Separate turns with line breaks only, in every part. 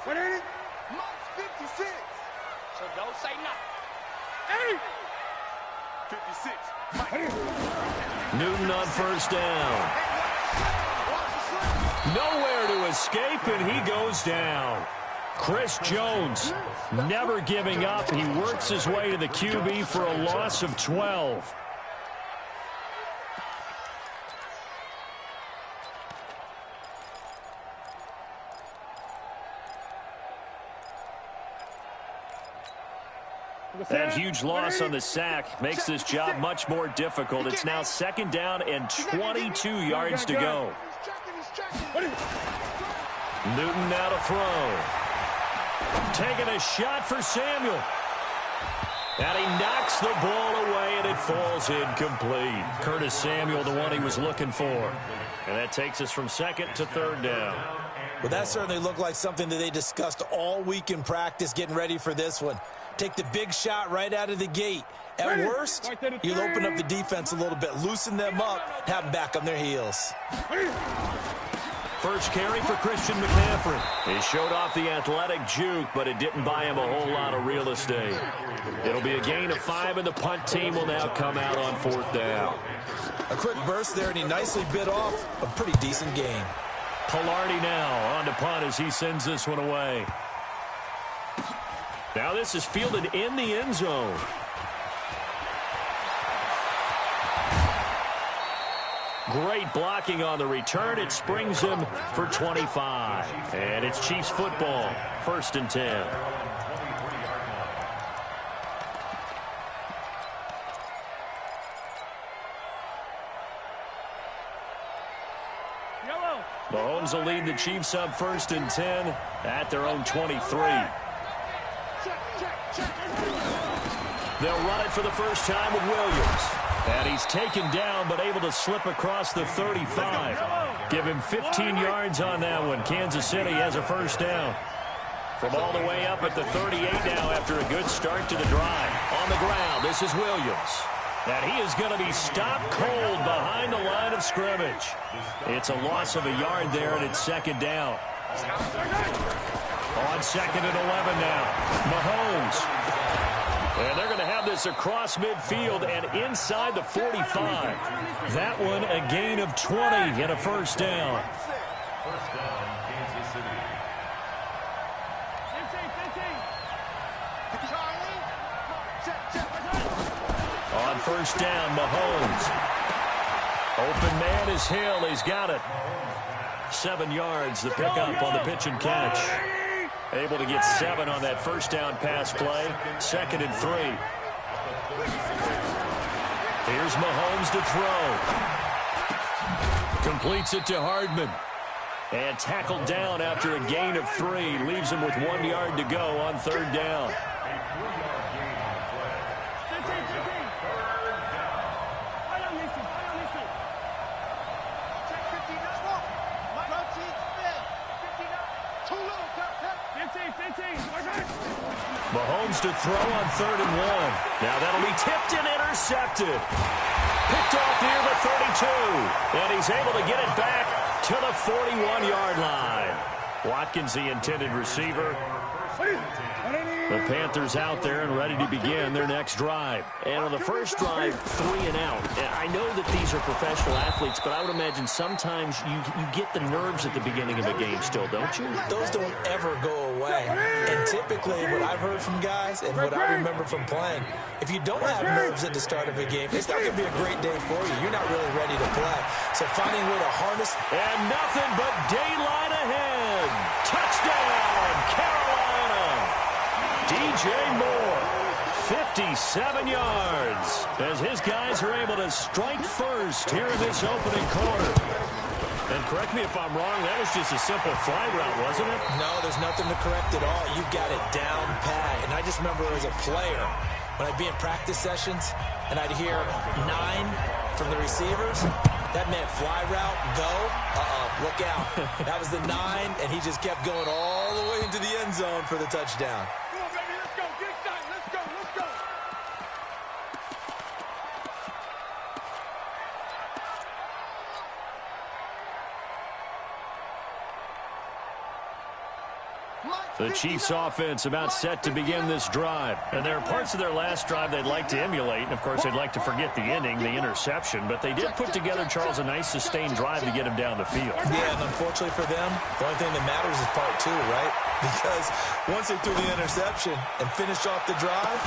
What is it? Mike's 56.
So don't say nothing.
Hey! 56.
Newton on first down. Nowhere to escape, and he goes down. Chris Jones never giving up. He works his way to the QB for a loss of 12. That huge loss on the sack makes this job much more difficult. It's now second down and 22 yards to go. Newton now to throw. Taking a shot for Samuel. And he knocks the ball away, and it falls incomplete. Curtis Samuel, the one he was looking for. And that takes us from second to third down.
Well, that certainly looked like something that they discussed all week in practice, getting ready for this one. Take the big shot right out of the gate. At worst, you'll open up the defense a little bit, loosen them up, have them back on their heels.
First carry for Christian McCaffrey. He showed off the athletic juke, but it didn't buy him a whole lot of real estate. It'll be a gain of 5, and the punt team will now come out on fourth down.
A quick burst there, and he nicely bit off a pretty decent gain.
Pilardi now on to punt as he sends this one away. Now this is fielded in the end zone. Great blocking on the return. It springs him for 25. And it's Chiefs football, 1st and 10. Mahomes will lead the Chiefs up 1st and 10 at their own 23. They'll run it for the first time with Williams. And he's taken down, but able to slip across the 35. Give him 15 yards on that one. Kansas City has a first down. From all the way up at the 38 now after a good start to the drive. On the ground, this is Williams. And he is going to be stopped cold behind the line of scrimmage. It's a loss of a yard there, and it's second down. On second and 11 now. Mahomes. And they're going to have this across midfield and inside the 45. That one a gain of 20 and a first down.
First down, Kansas City.
On first down, Mahomes. Open man is Hill. He's got it. 7 yards, the pickup on the pitch and catch. Able to get 7 on that first down pass play. 2nd and 3. Here's Mahomes to throw. Completes it to Hardman. And tackled down after a gain of 3. Leaves him with 1 yard to go on third down. Mahomes to throw on 3rd and 1. Now that'll be tipped and intercepted. Picked off near the 32. And he's able to get it back to the 41-yard line. Watkins, the intended receiver. The Panthers out there and ready to begin their next drive. And on the first drive, 3 and out. I know that these are professional athletes, but I would imagine sometimes you get the nerves at the beginning of a game still, don't you?
Those don't ever go away. And typically what I've heard from guys and what I remember from playing, if you don't have nerves at the start of a game, it's not going to be a great day for you. You're not really ready to play. So finding a way to harness.
And nothing but daylight ahead. Touchdown, Carolina. DJ Moore, 57 yards, as his guys are able to strike first here in this opening quarter. And correct me if I'm wrong, that was just a simple fly route, wasn't it?
No, there's nothing to correct at all. You got it down pat. And I just remember as a player, when I'd be in practice sessions and I'd hear 9 from the receivers, that meant fly route, go, look out. That was the 9, and he just kept going all the way into the end zone for the touchdown.
The Chiefs offense about set to begin this drive. And there are parts of their last drive they'd like to emulate. And, of course, they'd like to forget the ending, the interception. But they did put together, Charles, a nice sustained drive to get him down the field.
Yeah, and unfortunately for them, the only thing that matters is part two, right? Because once they threw the interception and finished off the drive.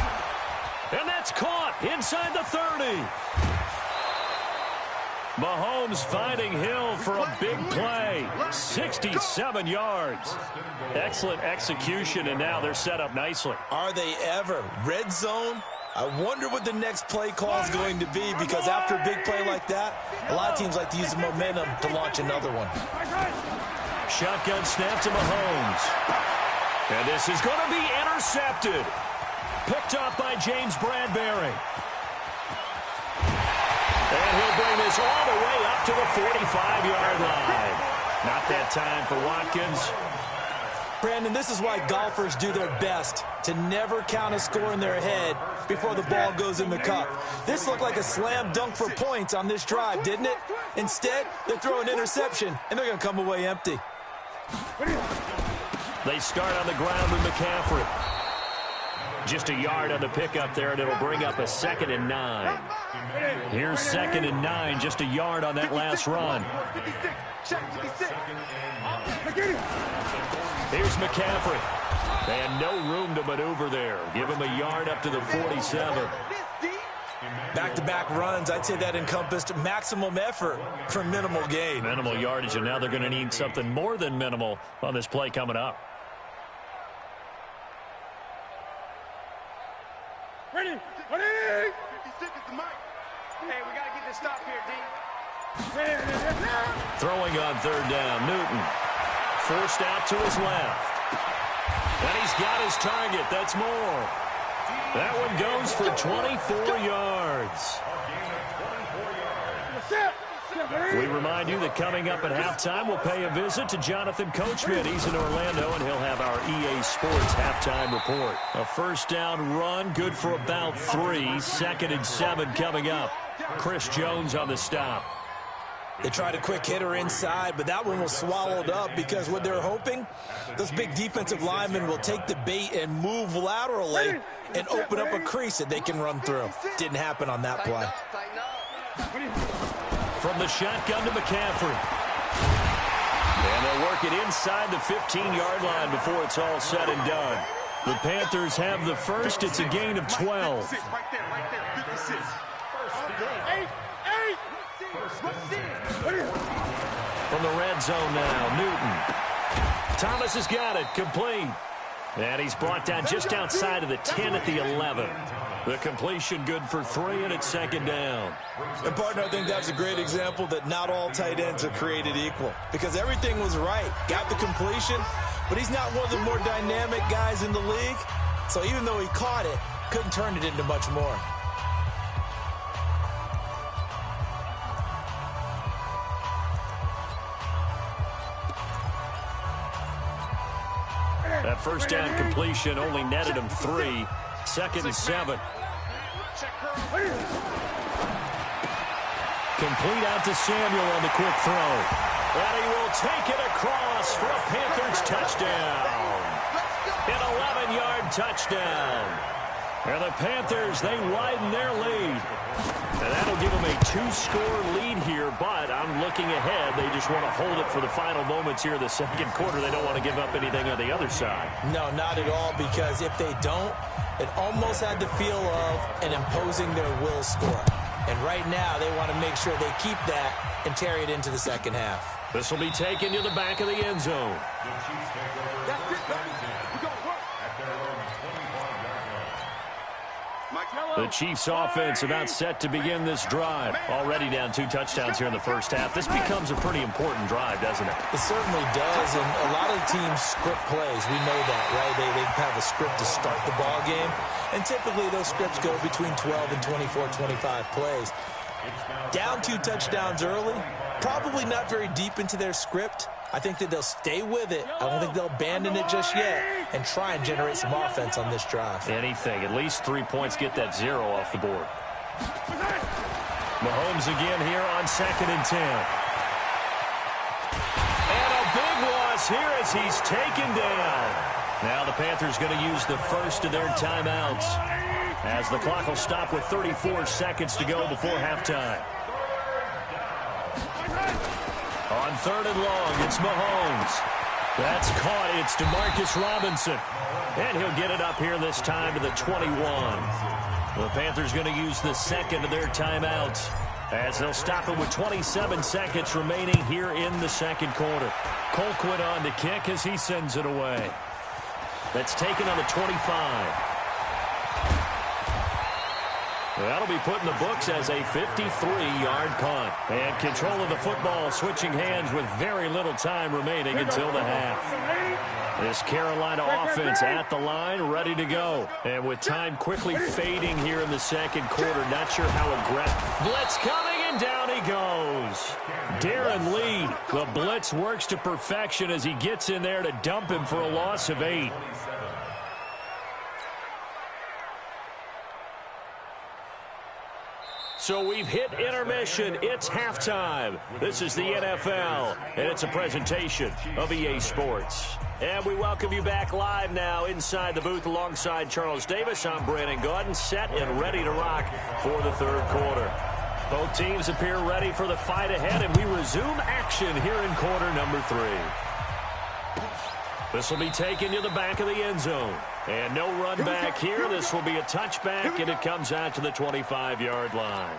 And that's caught inside the 30. Mahomes finding Hill for a big play. 67 yards. Excellent execution, and now they're set up nicely.
Are they ever? Red zone? I wonder what the next play call is going to be, because after a big play like that, a lot of teams like to use the momentum to launch another one.
Shotgun snap to Mahomes. And this is going to be intercepted. Picked up by James Bradbury. And he'll bring this all the way up to the 45-yard line. Not that time for Watkins.
Brandon, this is why golfers do their best to never count a score in their head before the ball goes in the cup. This looked like a slam dunk for points on this drive, didn't it? Instead, they throw an interception, and they're going to come away empty.
They start on the ground with McCaffrey. Just a yard on the pickup there, and it'll bring up a 2nd and 9. Here's 2nd and 9, just a yard on that last run. Here's McCaffrey. And no room to maneuver there. Give him a yard up to the 47.
Back-to-back runs, I'd say that encompassed maximum effort for minimal gain.
Minimal yardage, and now they're going to need something more than minimal on this play coming up.
Ready? 56 is the mic.
Hey, we got to get this stop here, D.
Throwing on 3rd down, Newton. Forced out to his left. And he's got his target. That's more. That one goes for 24 yards. We remind you that coming up at halftime, we'll pay a visit to Jonathan Coachman. He's in Orlando, and he'll have our EA Sports halftime report. A 1st down run, good for about 3. 2nd and 7 coming up. Chris Jones on the stop.
They tried a quick hitter inside, but that one was swallowed up because what they're hoping, those big defensive linemen will take the bait and move laterally and open up a crease that they can run through. Didn't happen on that play.
From the shotgun to McCaffrey. And they'll work it inside the 15-yard line before it's all said and done. The Panthers have the first. It's a gain of 12.
Right there, 56.
From the red zone now, Newton. Thomas has got it, complete. And he's brought down just outside of the 10 at the 11. The completion good for 3, and it's 2nd down.
And, partner, I think that's a great example that not all tight ends are created equal, because everything was right. Got the completion, but he's not one of the more dynamic guys in the league. So even though he caught it, couldn't turn it into much more.
That 1st down completion only netted him 3. 2nd and 7. Complete out to Samuel on the quick throw. And he will take it across for a Panthers touchdown. An 11-yard touchdown. And the Panthers, they widen their lead. And that'll give them a 2-score lead here, but I'm looking ahead. They just want to hold it for the final moments here in the 2nd quarter. They don't want to give up anything on the other side.
No, not at all, because if they don't, it almost had the feel of an imposing their will score. And right now, they want to make sure they keep that and carry it into the 2nd half.
This will be taken to the back of the end zone. The Chiefs offense about set to begin this drive. Already down 2 touchdowns here in the 1st half. This becomes a pretty important drive, doesn't it?
It certainly does, and a lot of teams script plays. We know that, right? They have a script to start the ball game, and typically those scripts go between 12 and 24, 25 plays. Down 2 touchdowns early, probably not very deep into their script. I think that they'll stay with it. I don't think they'll abandon it just yet and try and generate some offense on this drive.
Anything. At least 3 points, get that 0 off the board. Mahomes again here on 2nd and 10. And a big loss here as he's taken down. Now the Panthers going to use the first of their timeouts as the clock will stop with 34 seconds to go before halftime. On 3rd and long, it's Mahomes. That's caught. It's DeMarcus Robinson. And he'll get it up here this time to the 21. The Panthers going to use the second of their timeouts as they'll stop it with 27 seconds remaining here in the second quarter. Colquitt on the kick as he sends it away. That's taken on the 25. That'll be put in the books as a 53-yard punt. And control of the football switching hands with very little time remaining until the half. This Carolina offense at the line, ready to go. And with time quickly fading here in the second quarter, not sure how aggressive. Blitz coming, and down he goes. Darren Lee, the blitz works to perfection as he gets in there to dump him for a loss of 8. So we've hit intermission. It's halftime. This is the NFL, and it's a presentation of EA Sports. And we welcome you back live now inside the booth alongside Charles Davis. I'm Brandon Gaudin, set and ready to rock for the third quarter. Both teams appear ready for the fight ahead, and we resume action here in quarter number 3. This will be taken to the back of the end zone. And no run back here. This will be a touchback, and it comes out to the 25-yard line.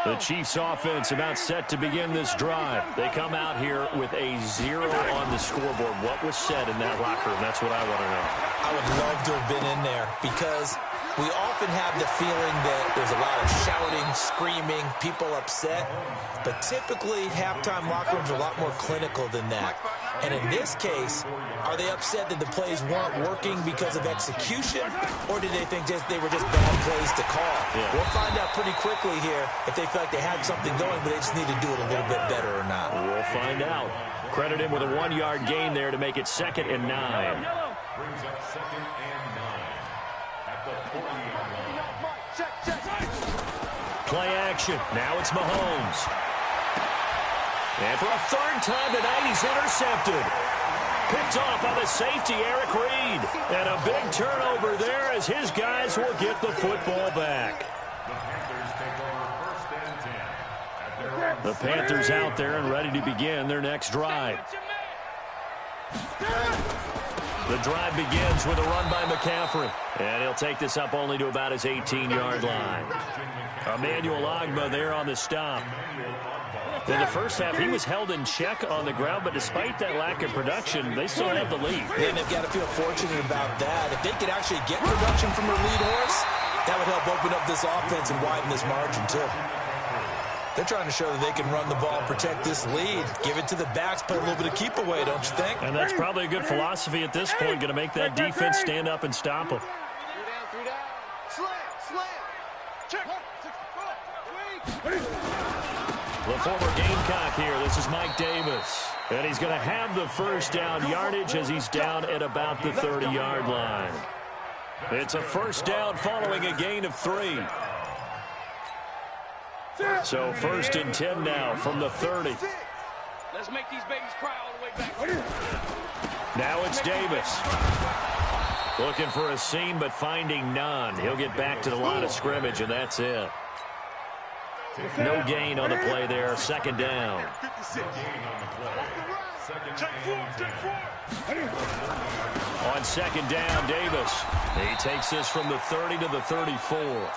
The Chiefs offense about set to begin this drive. They come out here with a 0 on the scoreboard. What was said in that locker room? That's what I want to know.
I would love to have been in there because we often have the feeling that there's a lot of shouting, screaming, people upset. But typically, halftime locker rooms are a lot more clinical than that. And in this case, are they upset that the plays weren't working because of execution? Or did they think they were just bad plays to call? Yeah. We'll find out pretty quickly here if they feel like they had something going, but they just need to do it a little bit better or not.
We'll find out. Credit him with a 1-yard gain there to make it 2nd and 9.
Brings up 2nd and 9 at the 40-yard line.
Play action. Now it's Mahomes. And for a 3rd time tonight, he's intercepted. Picked off by the safety, Eric Reed. And a big turnover there as his guys will get the football back. The Panthers out there and ready to begin their next drive. The drive begins with a run by McCaffrey. And he'll take this up only to about his 18-yard line. Emmanuel Ogbah there on the stop. In the first half, he was held in check on the ground, but despite that lack of production, they still have the lead.
And they've got to feel fortunate about that. If they could actually get production from their lead horse, that would help open up this offense and widen this margin, too. They're trying to show that they can run the ball, protect this lead, give it to the backs, put a little bit of keep away, don't you think? And
that's probably a good philosophy at this point, going to make that defense stand up and stop them.
3 down. Slam. Check.
The former Gamecock here. This is Mike Davis. And he's going to have the first down yardage as he's down at about the 30-yard line. It's a first down following a gain of 3. So 1st and 10 now from the 30.
Let's make these babies cry all the way back.
Now it's Davis. Looking for a seam, but finding none. He'll get back to the line of scrimmage, and that's it. No gain on the play there. 2nd down. On 2nd down, Davis. He takes this from the 30 to the 34.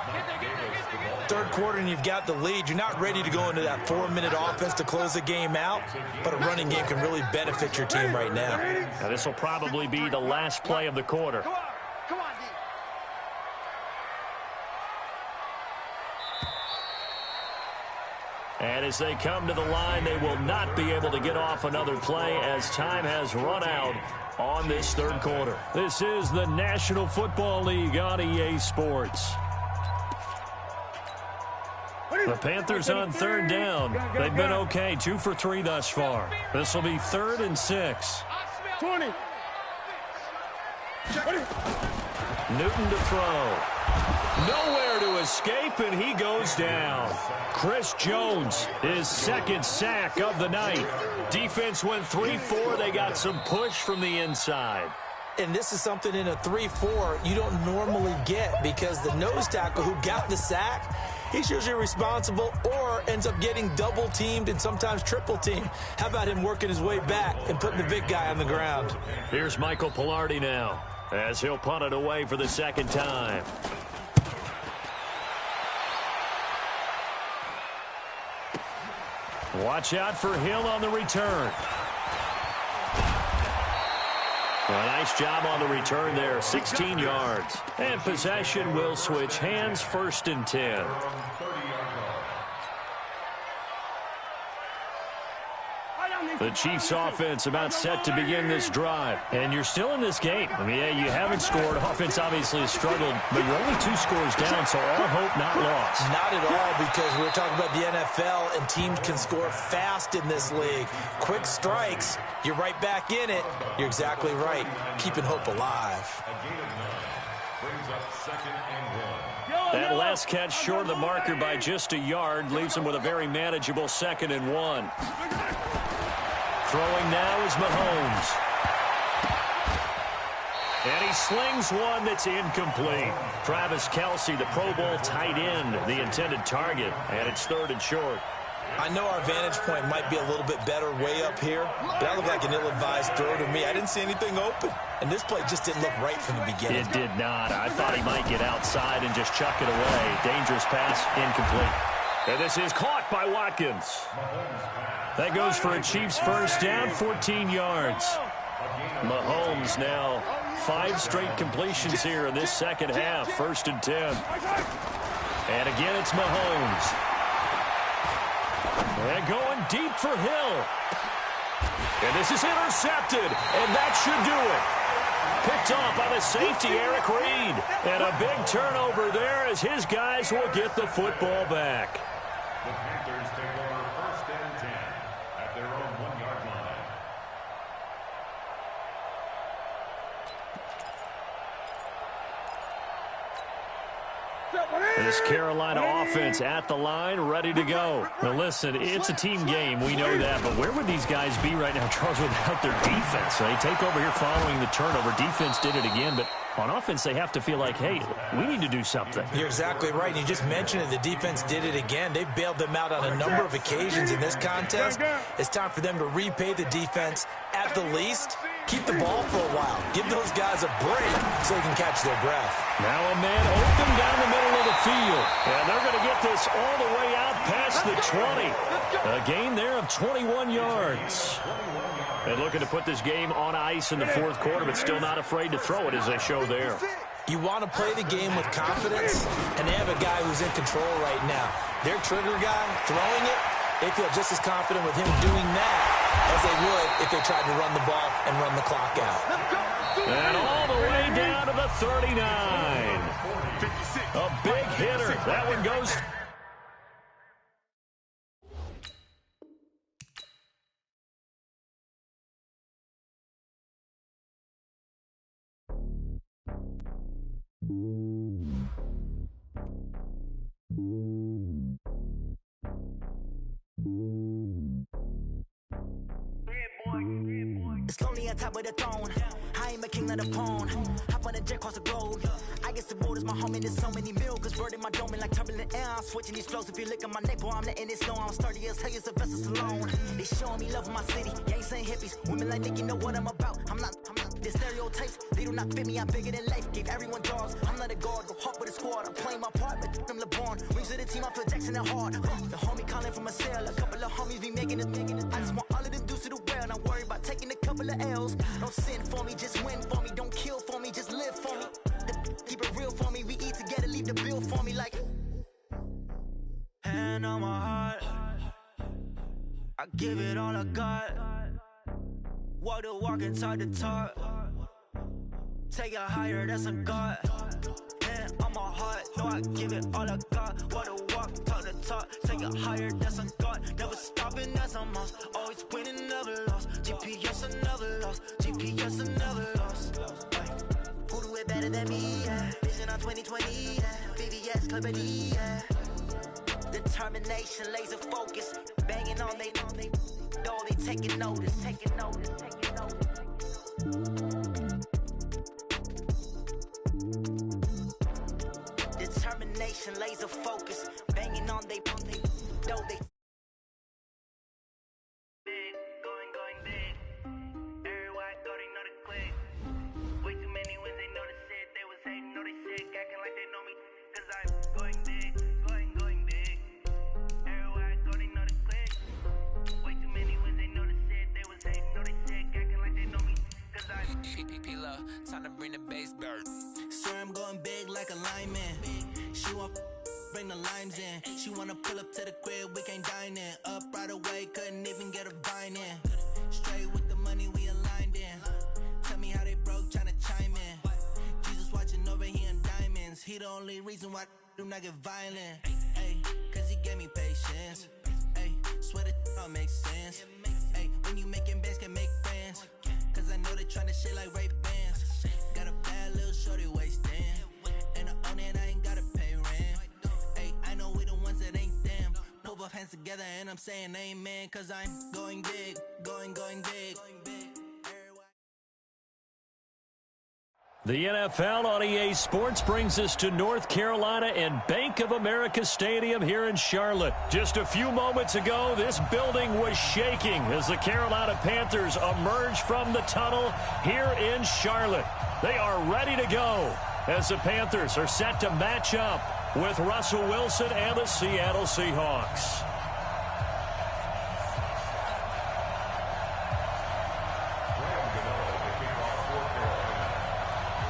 Third quarter and you've got the lead. You're not ready to go into that 4-minute offense to close the game out, but a running game can really benefit your team right now.
Now this will probably be the last play of the quarter.
Come on, D.
And as they come to the line, they will not be able to get off another play as time has run out on this third quarter. This is the National Football League on EA Sports. The Panthers on 3rd down. They've been okay, 2 for 3 thus far. This will be 3rd and 6.
20.
Newton to throw. Nowhere to escape, and he goes down. Chris Jones, his second sack of the night. Defense went 3-4. They got some push from the inside.
And this is something in a 3-4 you don't normally get, because the nose tackle who got the sack, he's usually responsible or ends up getting double-teamed and sometimes triple-teamed. How about him working his way back and putting the big guy on the ground?
Here's Michael Pilardi now, as he'll punt it away for the second time. Watch out for Hill on the return. A nice job on the return there, 16 yards. And possession will switch hands, 1st and 10. The Chiefs offense about set to begin this drive. And you're still in this game. I mean, yeah, you haven't scored. Offense obviously has struggled, but you're only 2 scores down, so all hope not lost.
Not at all, because we're talking about the NFL, and teams can score fast in this league. Quick strikes, you're right back in it. You're exactly right. Keeping hope alive.
Brings up 2nd and 1.
That last catch short of the marker by just a yard leaves him with a very manageable 2nd and 1. Throwing now is Mahomes. And he slings one that's incomplete. Travis Kelce, the Pro Bowl tight end, the intended target, and it's 3rd and short.
I know our vantage point might be a little bit better way up here, but that looked like an ill-advised throw to me. I didn't see anything open, and this play just didn't look right from the beginning.
It did not. I thought he might get outside and just chuck it away. Dangerous pass, incomplete. And this is caught by Watkins. That goes for a Chiefs first down, 14 yards. Mahomes now 5 straight completions here in this second half, 1st and 10. And again, it's Mahomes. And going deep for Hill. And this is intercepted, and that should do it. Picked off by the safety, Eric Reed. And a big turnover there as his guys will get the football back.
The Panthers take over 1st and 10 at their own 1-yard line.
This Carolina offense at the line, ready to go. Now listen, it's a team game, we know that, but where would these guys be right now, Charles, without their defense? They take over here following the turnover. Defense did it again, but on offense they have to feel like, hey, we need to do something.
You're exactly right. You just mentioned it. The defense did it again. They bailed them out on a number of occasions in this contest. It's time for them to repay the defense at the least. Keep the ball for a while. Give those guys a break so they can catch their breath.
Now a man open down the middle of the field. And they're going to get this all the way out past the 20. A gain there of 21 yards. And looking to put this game on ice in the 4th quarter, but still not afraid to throw it as they show there.
You want to play the game with confidence, and they have a guy who's in control right now. Their trigger guy, throwing it, they feel just as confident with him doing that as they would if they tried to run the ball and run the clock out.
And all the way down to the 39. A big hitter. That one goes.
It's lonely on top of the throne. I am a king of the pawn. Hop on a jet across the globe. I guess the road is my home and there's so many milkers. Bird in my dome and like turbulent air. I'm switching these flows. If you look at my neck, boy, I'm letting it slow. I'm sturdy as hell as Sylvester Stallone. They showing me love in my city. Yeah, ain't saying hippies. Women like Nick, you know what I'm about. I'm not. The stereotypes, they do not fit me. I'm bigger than life. Gave everyone jobs. I'm not a guard. Go hard with a squad. I'm playing my part, but I'm LeBron. Rings to the team, I feel Jackson and hard. The homie calling from a cell. A couple of homies be making it. I just want all of them dudes to the well. Not worry about taking a couple of L's. Don't sin for me, just win for me. Don't kill for me, just live for me. Keep it real for me. We eat together, leave the bill for me like. Hand on my heart, I give it all I got. Walk the walk and talk the talk. Take it higher, that's a God. Hand on my heart, no, I give it all I got. Walk the walk, talk the talk. Take it higher, that's a God. Never stopping, that's a must. Always winning, never lost. GPS, I never lost. GPS, I never lost. Who do it better than at me, yeah. Vision on 2020, yeah. VVS, clarity, yeah. Determination, laser focus. Banging on they door, they taking notice. Determination, laser focus. Banging on they door, they going big. Everywhere I go, they know the click. Way too many wins, they know the shit. They was hating, know they sick, acting like they know me. Cause I'm going big, going big. Everywhere I go, they know the click. Way too many wins, they know the shit. They was hating, know they sick, acting like they know me. Cause I'm
P-P-P-Love, time to bring the bass bird.
Swear I'm going big like a lineman. She want bring the limes in. She wanna pull up to the crib, we can't dine in. Up right away, couldn't even get a vine in. Straight with the money we aligned in. Tell me how they broke, tryna chime in. Jesus watching over here in diamonds. He the only reason why I do not get violent. Ay, cause he gave me patience. Ay, swear that all makes sense. Ay, when you making bands can make friends. Cause I know they tryna shit like Ray Bans. Got a bad little shorty wasting. And I own it, I ain't gotta pay rent. Ay, I know we the ones that ain't them. Pull both hands together and I'm saying amen. Cause I'm going big, going big.
The NFL on EA Sports brings us to North Carolina and Bank of America Stadium here in Charlotte. Just a few moments ago, this building was shaking as the Carolina Panthers emerged from the tunnel here in Charlotte. They are ready to go as the Panthers are set to match up with Russell Wilson and the Seattle Seahawks.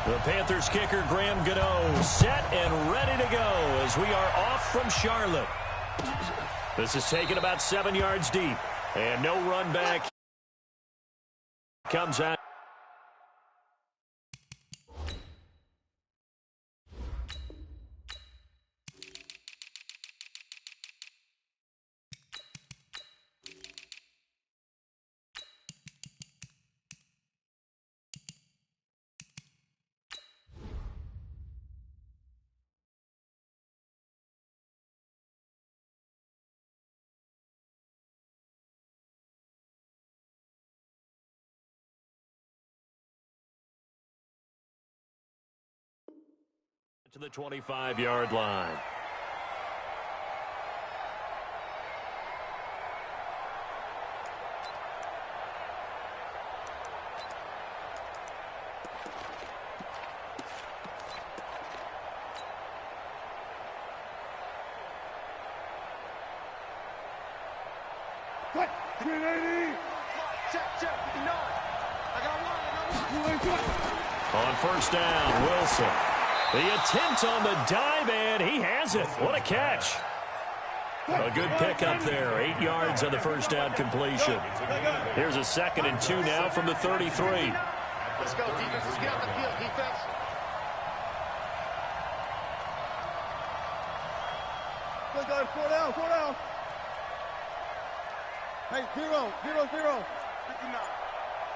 The Panthers kicker, Graham Gano, set and ready to go as we are off from Charlotte. This is taken about 7 yards deep, and no run back comes out. To the 25-yard line.
What? 380. Check, 59. I got one.
On first down, Wilson. The attempt on the dive, and he has it. What a catch. A good pickup there. 8 yards on the first down completion. Here's a 2nd and 2 now from the 33.
Let's go, defense. Let's get out the field, defense. Let's go, 4 down, 4 down. Hey, 0, 0, 0. 59.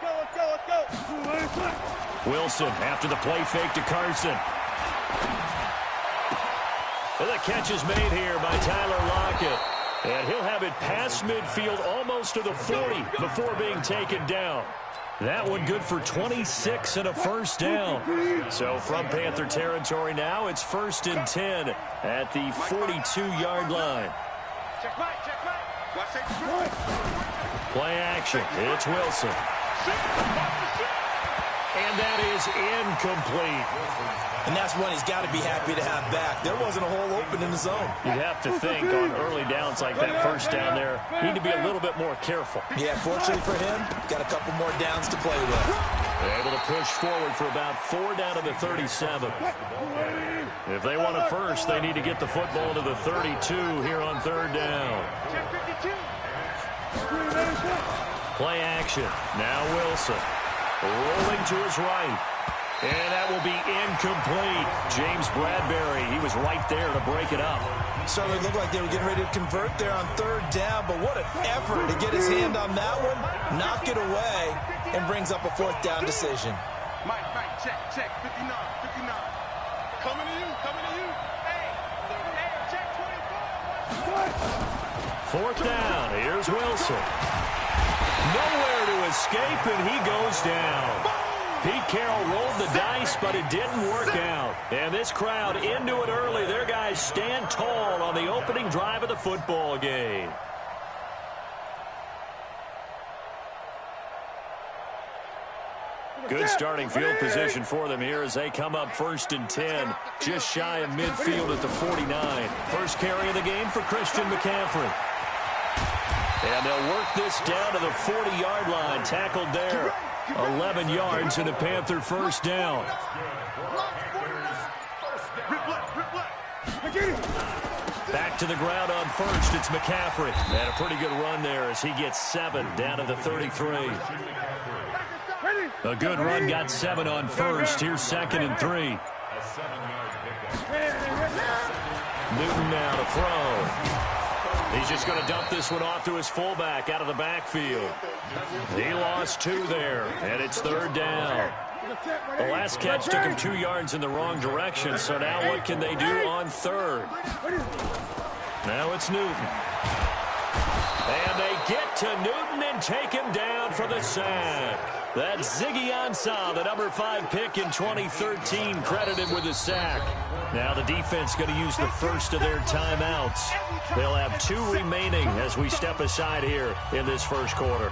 Let's go, let's go.
Wilson after the play fake to Carson. And the catch is made here by Tyler Lockett. And he'll have it past midfield almost to the 40 before being taken down. That one good for 26 and a first down. So from Panther territory now, it's 1st and 10 at the 42-yard line.
Check right.
Play action. It's Wilson. And that is incomplete.
And that's one he's got to be happy to have back. There wasn't a hole open in the zone.
You'd have to think on early downs like that first down there, need to be a little bit more careful.
Yeah, fortunately for him, got a couple more downs to play with.
They're able to push forward for about 4 down to the 37. If they want a first, they need to get the football to the 32 here on 3rd down. Play action. Now Wilson. Rolling to his right. And that will be incomplete. James Bradbury, he was right there to break it up.
Certainly looked like they were getting ready to convert there on 3rd down, but what an effort to get his hand on that one, knock it away, and brings up a 4th down decision.
Mike, check, 59. Coming to you. Hey, check 24.
Fourth down. Here's Wilson. Nowhere to escape, and he goes down. Pete Carroll rolled the dice, but it didn't work out. And this crowd into it early. Their guys stand tall on the opening drive of the football game. Good starting field position for them here as they come up 1st and 10, just shy of midfield at the 49. First carry of the game for Christian McCaffrey. And they'll work this down to the 40-yard line. Tackled there. 11 yards and a Panther first down. Back to the ground on first. It's McCaffrey. And a pretty good run there as he gets 7 down to the 33. A good run, got 7 on first. Here's 2nd and 3. Newton now to throw. He's just going to dump this one off to his fullback out of the backfield. He lost 2 there, and it's 3rd down. The last catch took him 2 yards in the wrong direction, so now what can they do on 3rd? Now it's Newton. And they get to Newton and take him down for the sack. That's Ziggy Ansah, the number 5 pick in 2013, credited with a sack. Now the defense going to use the first of their timeouts. They'll have 2 remaining as we step aside here in this first quarter.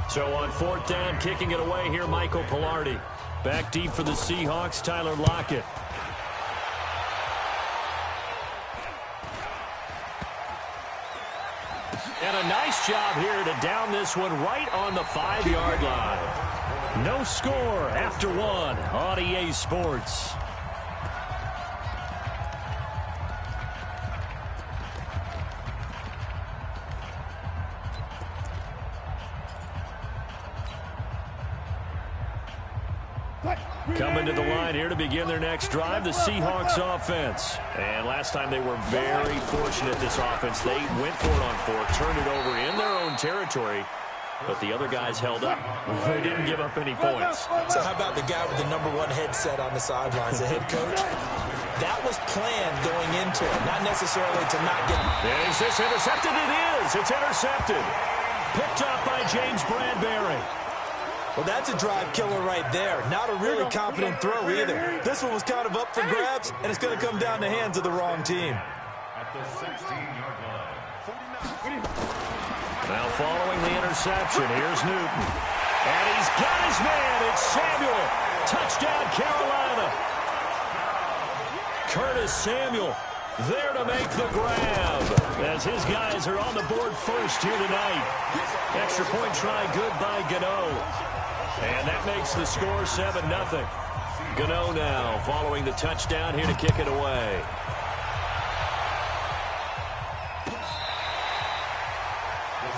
So on 4th down, kicking it away here, Michael Pilardi. Back deep for the Seahawks, Tyler Lockett. And a nice job here to down this one right on the 5-yard line. No score after 1 on EA Sports. Coming to the line here to begin their next drive, the Seahawks offense. And last time they were very fortunate, this offense. They went for it on 4th, turned it over in their own territory, but the other guys held up. They didn't give up any points.
So how about the guy with the number 1 headset on the sidelines, the head coach? That was planned going into it, not necessarily to not get...
Is this intercepted? It is. It's intercepted. Picked up by James Bradbury.
Well, that's a drive killer right there. Not a really confident throw either. This one was kind of up for grabs, and it's going to come down the hands of the wrong team.
At the 16-yard line.
Now following the interception, here's Newton. And he's got his man. It's Samuel. Touchdown, Carolina. Curtis Samuel there to make the grab as his guys are on the board first here tonight. Extra point try good by Gano. And that makes the score 7-0. Gano now following the touchdown here to kick it away.
The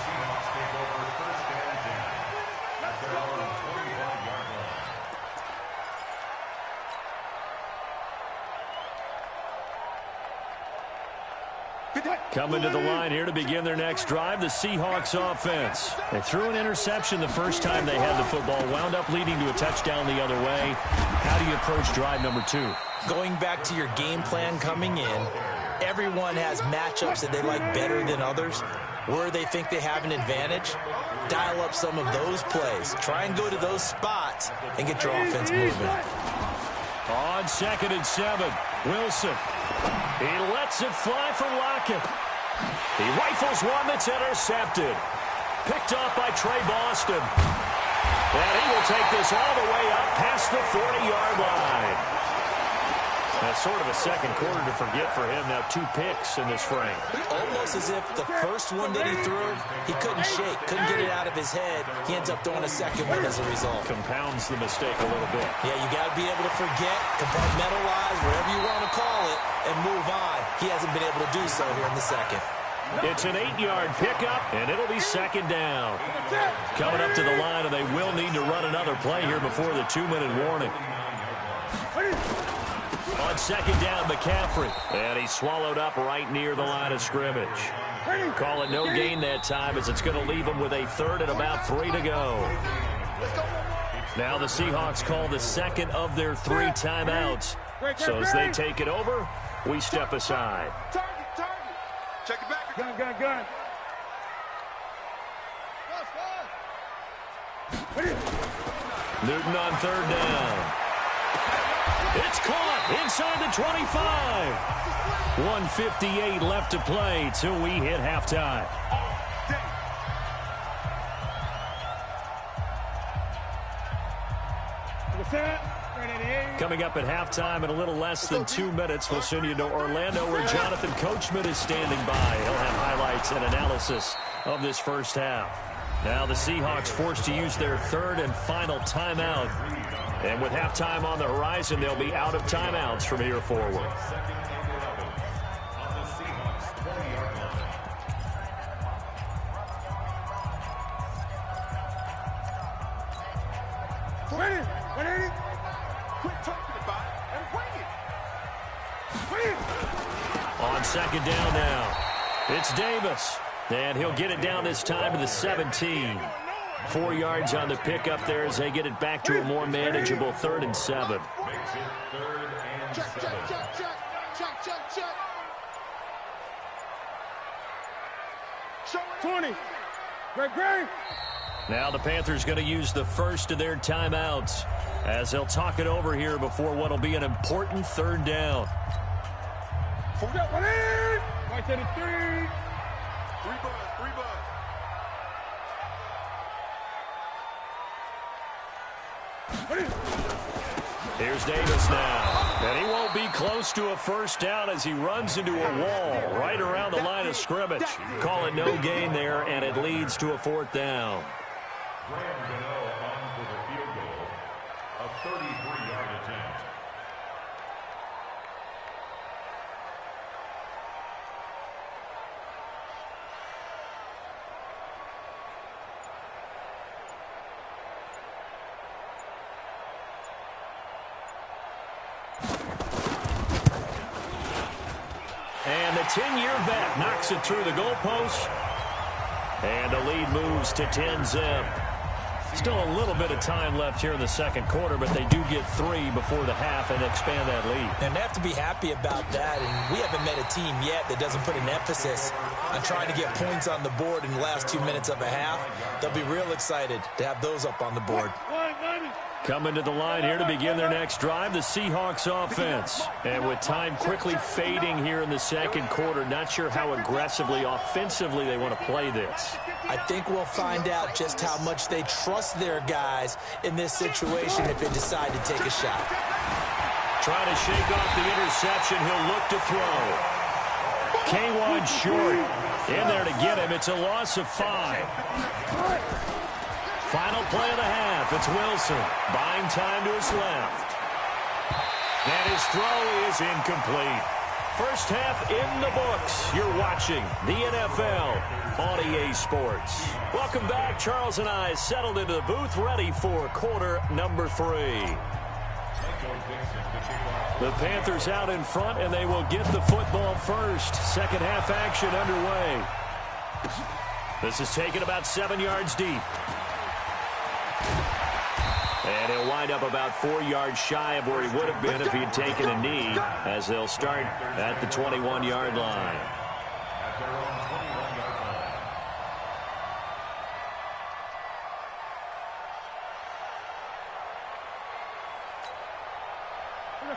Seahawks take over 1st and 10 at their own 21-yard line.
Coming to the line here to begin their next drive, the Seahawks offense. They threw an interception the first time they had the football, wound up leading to a touchdown the other way. How do you approach drive number 2?
Going back to your game plan coming in, everyone has matchups that they like better than others. Where they think they have an advantage, dial up some of those plays. Try and go to those spots and get your offense moving.
On 2nd and 7, Wilson. He lets it fly for Lockett. He rifles one that's intercepted. Picked off by Trey Boston. And he will take this all the way up past the 40-yard line. That's sort of a second quarter to forget for him. Now 2 picks in this frame.
Almost as if the first one that he threw, he couldn't shake, couldn't get it out of his head. He ends up throwing a second one as a result.
Compounds the mistake a little bit.
Yeah, you got to be able to forget, compartmentalize, whatever you want to call it, and move on. He hasn't been able to do so here in the second.
It's an 8-yard pickup, and it'll be 2nd down. Coming up to the line, and they will need to run another play here before the 2-minute warning. On On second down, McCaffrey. And he's swallowed up right near the line of scrimmage. Call it no gain that time as it's going to leave him with a third and about 3 to go. Now the Seahawks call the second of their 3 timeouts. So as they take it over, we step aside.
Target. Check it back. Gun.
Newton on third down. It's caught inside the 25. 1:58 left to play till we hit halftime. Coming up at halftime in a little less than 2 minutes, we'll send you to Orlando where Jonathan Coachman is standing by. He'll have highlights and analysis of this first half. Now the Seahawks forced to use their third and final timeout. And with halftime on the horizon, they'll be out of timeouts from here forward. On second down now, it's Davis. And he'll get it down this time to the 17. 4 yards on the pickup there as they get it back to a more manageable 3rd and 7.
Check. 20. Great.
Now the Panthers going to use the first of their timeouts as they'll talk it over here before what will be an important 3rd down.
Right to the 3. 3 buzz.
Here's Davis now. And he won't be close to a first down as he runs into a wall right around the line of scrimmage. Call it no gain there, and it leads to a 4th down.
on for the field goal, a 33-yard attempt.
And the 10-year vet knocks it through the goalpost. And the lead moves to 10-zip. Still a little bit of time left here in the second quarter, but they do get 3 before the half and expand that lead.
And they have to be happy about that. And we haven't met a team yet that doesn't put an emphasis on trying to get points on the board in the last 2 minutes of a half. They'll be real excited to have those up on the board.
Coming to the line here to begin their next drive, the Seahawks offense. And with time quickly fading here in the second quarter, not sure how aggressively, offensively they want to play this.
I think we'll find out just how much they trust their guys in this situation if they decide to take a shot.
Trying to shake off the interception, he'll look to throw. K1 short. In there to get him. It's a loss of 5. Final play of the half. It's Wilson. Buying time to his left. And his throw is incomplete. First half in the books. You're watching the NFL on EA Sports. Welcome back. Charles and I settled into the booth ready for quarter number 3. The Panthers out in front, and they will get the football first. Second half action underway. This is taken about 7 yards deep. And he'll wind up about 4 yards shy of where he would have been if he had taken a knee, as they'll start at the 21-yard line.
At their own 21-yard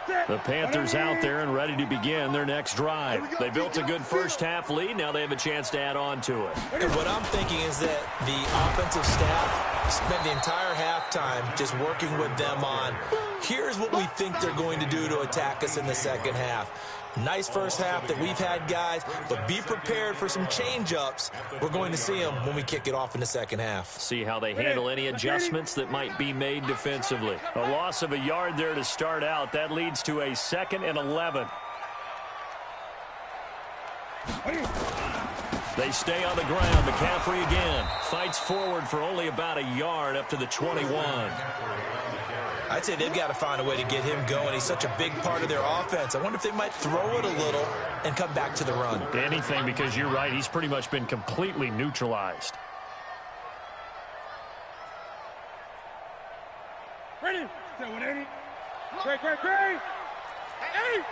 line.
The Panthers out there and ready to begin their next drive. They built a good first half lead. Now they have a chance to add on to it.
And what I'm thinking is that the offensive staff spent the entire halftime just working with them on, here's what we think they're going to do to attack us in the second half. Nice first half that we've had, guys, but be prepared for some change-ups. We're going to see them when we kick it off in the second half.
See how they handle any adjustments that might be made defensively. A loss of a yard there to start out. That leads to a 2nd and 11. They stay on the ground. McCaffrey again fights forward for only about a yard up to the 21.
I'd say they've got to find a way to get him going. He's such a big part of their offense. I wonder if they might throw it a little and come back to the run.
Anything, because you're right. He's pretty much been completely neutralized.
Ready? 180. Great. 80.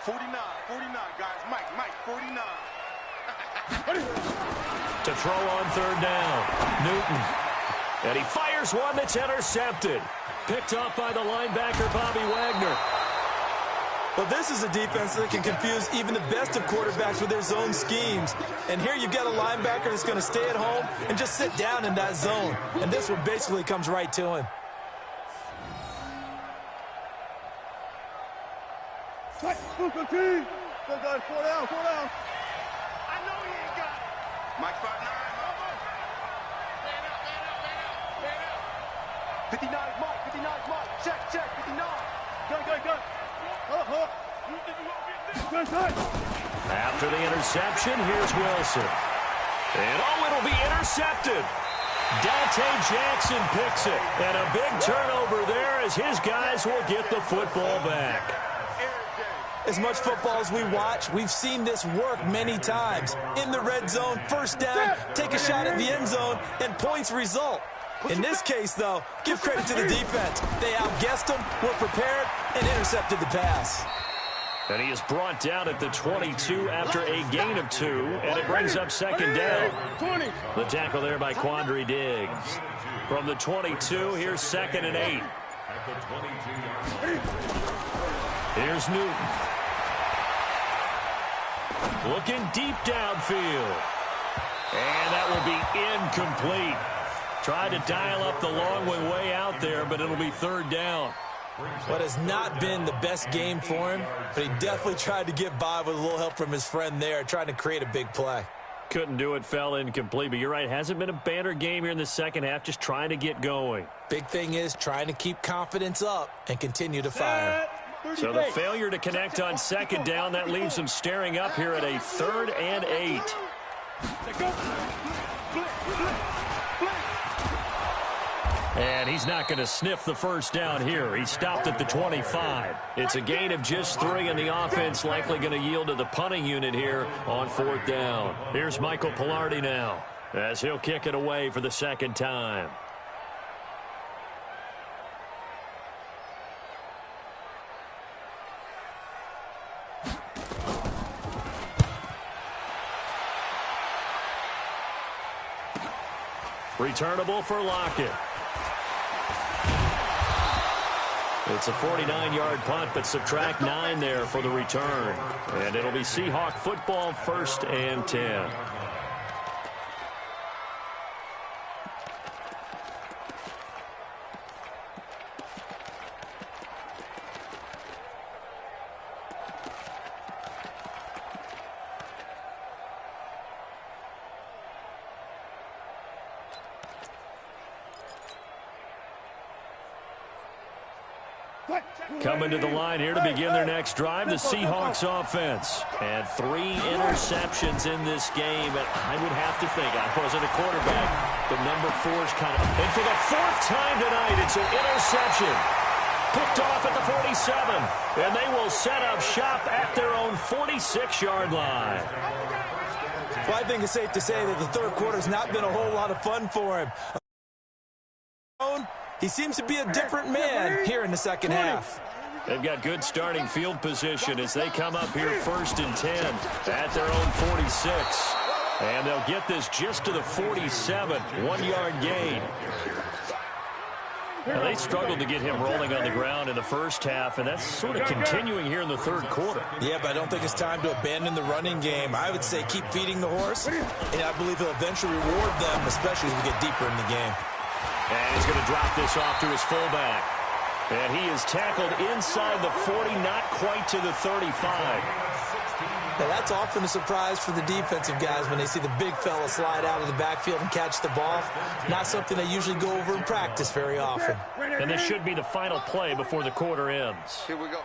49, guys. Mike, 49.
To throw on third down. Newton. And he fires one that's intercepted. Picked off by the linebacker, Bobby Wagner.
Well, this is a defense that can confuse even the best of quarterbacks with their zone schemes. And here you've got a linebacker that's going to stay at home and just sit down in that zone. And this one basically comes right to him.
Go, guys. 4 down. I know he ain't got it. Mike 5'9". 59 is Mike. Check. 59. Gun.
After the interception, here's Wilson. And it'll be intercepted. Dante Jackson picks it. And a big turnover there as his guys will get the football back.
As much football as we watch, we've seen this work many times. In the red zone, first down, take a shot at the end zone, and points result. In this case, though, give credit to the defense. They outguessed them, were prepared, and intercepted the pass.
And he is brought down at the 22 after a gain of 2, and it brings up second down. The tackle there by Quandre Diggs. From the 22, here's 2nd and 8. Here's Newton. Looking deep downfield. And that will be incomplete. Tried to dial up the long way out there, but it'll be third down.
What has not been the best game for him, but he definitely tried to get by with a little help from his friend there, trying to create a big play.
Couldn't do it, fell incomplete, but you're right. Hasn't been a banner game here in the second half, just trying to get going.
Big thing is trying to keep confidence up and continue to fire.
So the failure to connect on second down, that leaves him staring up here at a 3rd and 8. And he's not going to sniff the first down here. He stopped at the 25. It's a gain of just 3, and the offense likely going to yield to the punting unit here on 4th down. Here's Michael Pilardi now as he'll kick it away for the second time. Returnable for Lockett. It's a 49-yard punt, but subtract 9 there for the return. And it'll be Seahawk football, 1st and 10. Coming to the line here to begin their next drive, the Seahawks offense. And 3 interceptions in this game. And I would have to think, I wasn't a quarterback, but number 4's kind of... And for the 4th time tonight, it's an interception. Picked off at the 47. And they will set up shop at their own 46-yard line.
Well, I think it's safe to say that the third quarter's not been a whole lot of fun for him. He seems to be a different man here in the second half.
They've got good starting field position as they come up here 1st and 10 at their own 46. And they'll get this just to the 47, 1-yard gain. Now, they struggled to get him rolling on the ground in the first half, and that's sort of continuing here in the third quarter.
Yeah, but I don't think it's time to abandon the running game. I would say keep feeding the horse, and I believe he'll eventually reward them, especially as we get deeper in the game.
And he's going to drop this off to his fullback. And he is tackled inside the 40, not quite to the 35.
Now, that's often a surprise for the defensive guys when they see the big fella slide out of the backfield and catch the ball. Not something they usually go over in practice very often.
And this should be the final play before the quarter ends.
Here we go.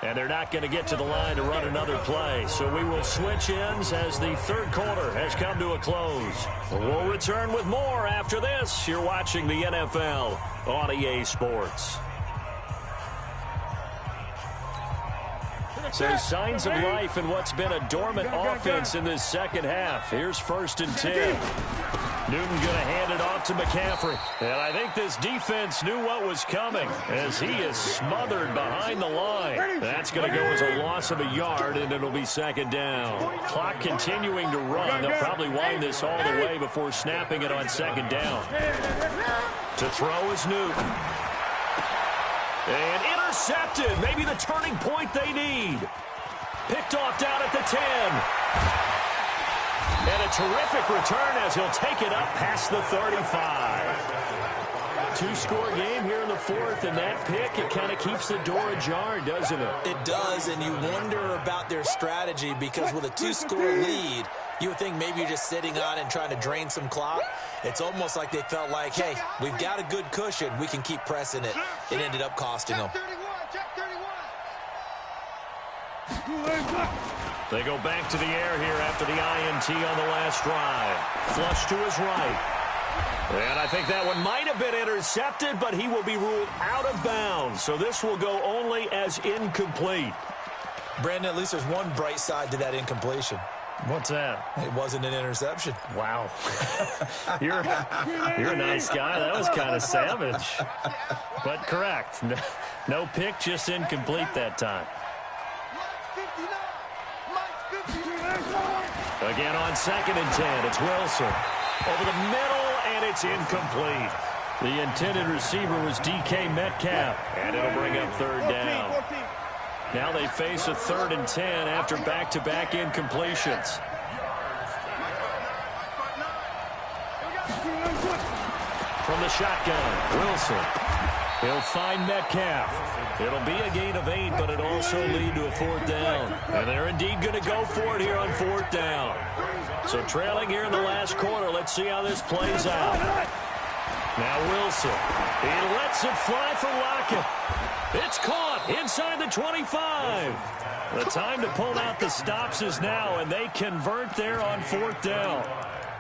And they're not going to get to the line to run another play. So we will switch ends as the third quarter has come to a close. We'll return with more after this. You're watching the NFL on EA Sports. So signs of life in what's been a dormant offense in this second half. Here's 1st and 10. Newton going to hand it off to McCaffrey. And I think this defense knew what was coming as he is smothered behind the line. That's going to go as a loss of a yard, and it'll be 2nd down. Clock continuing to run. They'll probably wind this all the way before snapping it on 2nd down. To throw is Newton. And intercepted. Maybe the turning point they need. Picked off down at the 10. And a terrific return as he'll take it up past the 35. 2-score game here in the 4th, and that pick, it kind of keeps the door ajar, doesn't it?
It does, and you wonder about their strategy because with a 2-score lead, you would think maybe you're just sitting on and trying to drain some clock. It's almost like they felt like, hey, we've got a good cushion. We can keep pressing it. It ended up costing them.
They go back to the air here after the INT on the last drive. Flush to his right. And I think that one might have been intercepted, but he will be ruled out of bounds. So this will go only as incomplete.
Brandon, at least there's one bright side to that incompletion.
What's that?
It wasn't an interception.
Wow. You're a nice guy. That was kind of savage. But correct. No pick, just incomplete that time. Again on 2nd and 10. It's Wilson. Over the middle, and it's incomplete. The intended receiver was DK Metcalf, and it'll bring up 3rd down. Now they face a 3rd and 10 after back-to-back incompletions. From the shotgun, Wilson. He'll find Metcalf. It'll be a gain of 8, but it'll also lead to a 4th down. And they're indeed going to go for it here on 4th down. So trailing here in the last quarter, let's see how this plays out. Now Wilson. He lets it fly for Lockett. It's caught inside the 25. The time to pull out the stops is now, and they convert there on 4th down.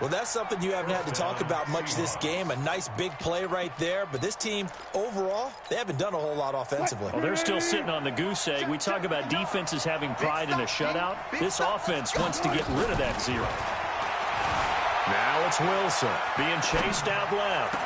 Well, that's something you haven't had to talk about much this game. A nice big play right there. But this team, overall, they haven't done a whole lot offensively.
Well, they're still sitting on the goose egg. We talk about defenses having pride in a shutout. This offense wants to get rid of that 0. Now it's Wilson being chased out left.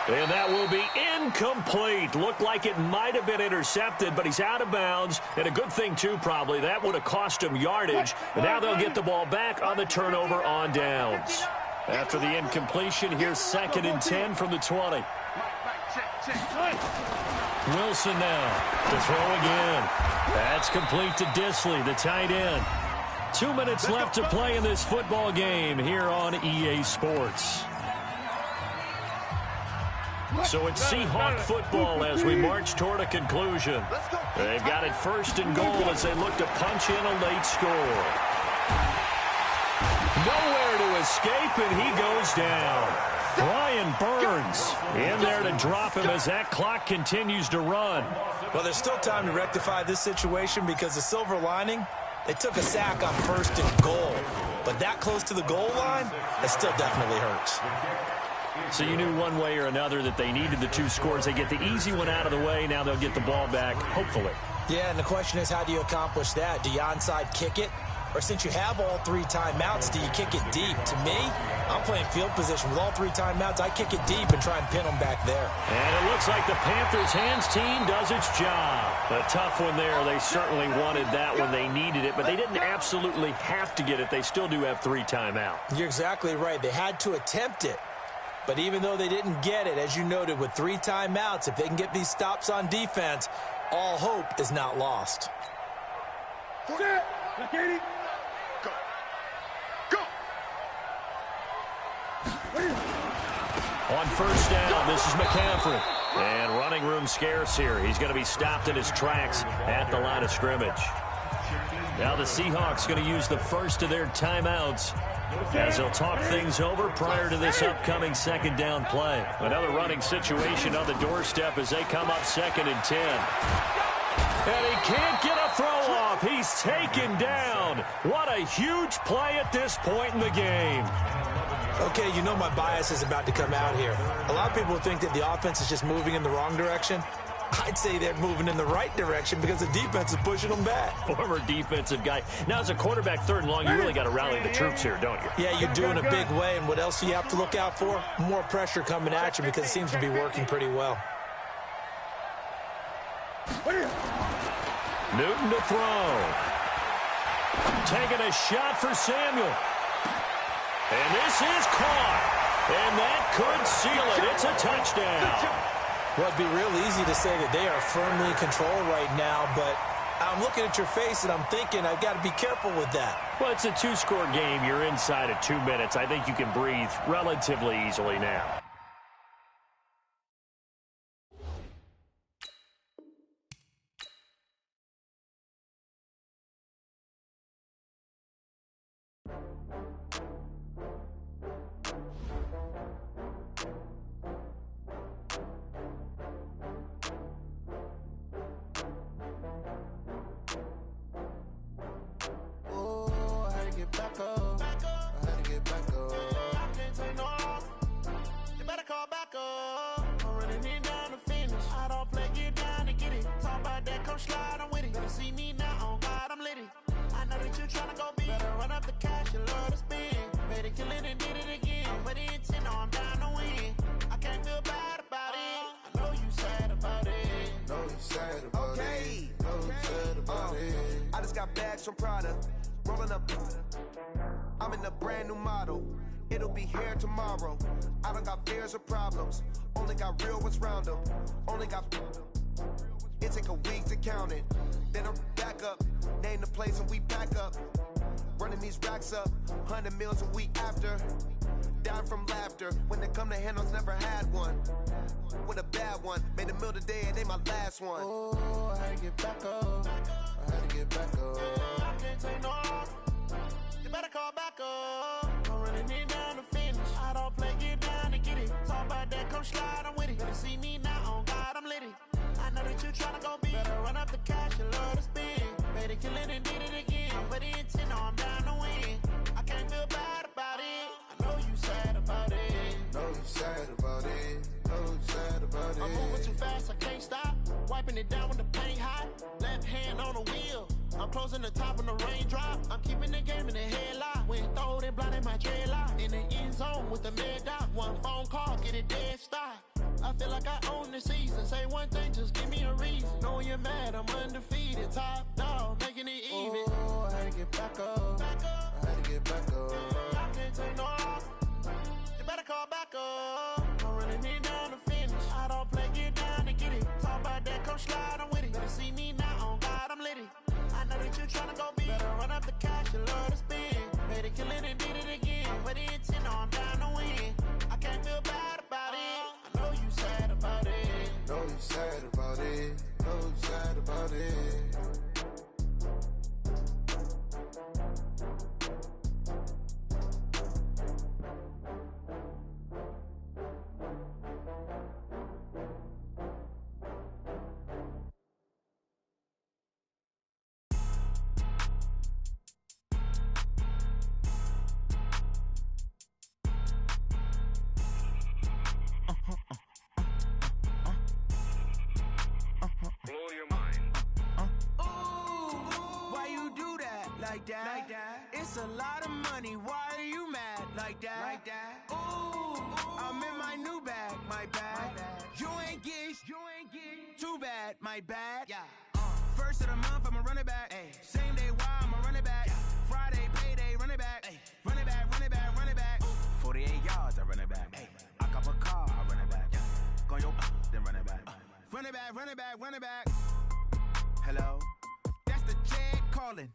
And that will be incomplete. Looked like it might have been intercepted, but he's out of bounds. And a good thing, too, probably. That would have cost him yardage. And now they'll get the ball back on the turnover on downs. After the incompletion, here's 2nd and 10 from the 20. Wilson now to throw again. That's complete to Disley, the tight end. 2 minutes left to play in this football game here on EA Sports. So it's Seahawk football as we march toward a conclusion. They've got it 1st and goal as they look to punch in a late score. Nowhere to escape, and he goes down. Brian Burns in there to drop him as that clock continues to run.
Well, there's still time to rectify this situation because the silver lining, they took a sack on 1st and goal. But that close to the goal line, it still definitely hurts.
So you knew one way or another that they needed the 2 scores. They get the easy one out of the way. Now they'll get the ball back, hopefully.
Yeah, and the question is, how do you accomplish that? Do you onside kick it? Or since you have all 3 timeouts, do you kick it deep? To me, I'm playing field position. With all 3 timeouts, I kick it deep and try and pin them back there.
And it looks like the Panthers' hands team does its job. A tough one there. They certainly wanted that when they needed it, but they didn't absolutely have to get it. They still do have 3 timeouts.
You're exactly right. They had to attempt it. But even though they didn't get it, as you noted, with 3 timeouts, if they can get these stops on defense, all hope is not lost.
Go.
On 1st down, this is McCaffrey. And running room scarce here. He's going to be stopped in his tracks at the line of scrimmage. Now the Seahawks going to use the first of their timeouts as they'll talk things over prior to this upcoming 2nd down play. Another running situation on the doorstep as they come up 2nd and 10. And he can't get a throw he's taken down. What a huge play at this point in the game.
Okay, you know my bias is about to come out here. A lot of people think that the offense is just moving in the wrong direction. I'd say they're moving in the right direction because the defense is pushing them back.
Former defensive guy. Now, as a quarterback, 3rd and long, you really got to rally the troops here, don't you?
Yeah, you do in a big way. And what else do you have to look out for? More pressure coming at you because it seems to be working pretty well.
Newton to throw. Taking a shot for Samuel. And this is caught. And that could seal it. It's a touchdown.
Well, it'd be real easy to say that they are firmly in control right now, but I'm looking at your face and I'm thinking I've got to be careful with that.
Well, it's a 2-score game. You're inside of 2 minutes. I think you can breathe relatively easily now.
From Prada, rolling up. I'm in a brand new model. It'll be here tomorrow. I don't got fears or problems. Only got real ones round them. Only got. It take a week to count it. Then I'm back up. Name the place and we back up. Running these racks up. 100 meals a week after. Dying from laughter. When they come to handles, never had one. With a bad one. Made a meal today and they my last one.
Oh, I had to get back up. I had to get back up. I can't take no loss. You better call back up. I'm running it down to finish. I don't play, get down to get it. Talk about that, come slide, I'm with it. Better see me now, on God, I'm litty. I know that you tryna go big. Better run up the cash, you love to spend. Better kill it and did it again. But the intent, no, I'm down to win. I can't feel bad about it. I know you sad about it.
Know you sad about it. Know you sad about it.
I'm moving too fast, I can't stop. Wiping it down when the paint hot. Left hand on the wheel. I'm closing the top when the raindrop. I'm keeping the game in the headlock. When throwed and blinded my dreadlock. In the end zone with the mad dot. One phone call, get it dead stop. I feel like I own the season. Say one thing, just give me a reason. Knowing you're mad, I'm undefeated. Top dog, making it even.
Oh, I had to get back up. I had to get back up.
I can't take no loss. You better call back up. I'm running it down to finish. I don't play, get down to get it. Talk about that, come slide, I'm with it. Better see me now, on God, I'm litty. I know that you tryna go big. Better run up the cash, you love to spend. Better kill it and did it again. But the intent, no, I'm down to win. I can't feel bad about it. I know you sad about it.
Know you sad about it. Know you sad about it.
Like that. It's a lot of money. Why are you mad like that? Ooh, I'm in my new bag, my bad. You ain't get too bad, my bad. Yeah. First of the month, I'ma run it back. Ay. Same day, why I'ma run it back. Yeah. Friday, payday, run it back. Ay. Run it back, run it back, run it back. 48 yards, I run it back. Ay. I cop a car, I run it back. Yeah. Go your then run it back. Run it back, run it back, run it back. Hello? That's the jag calling.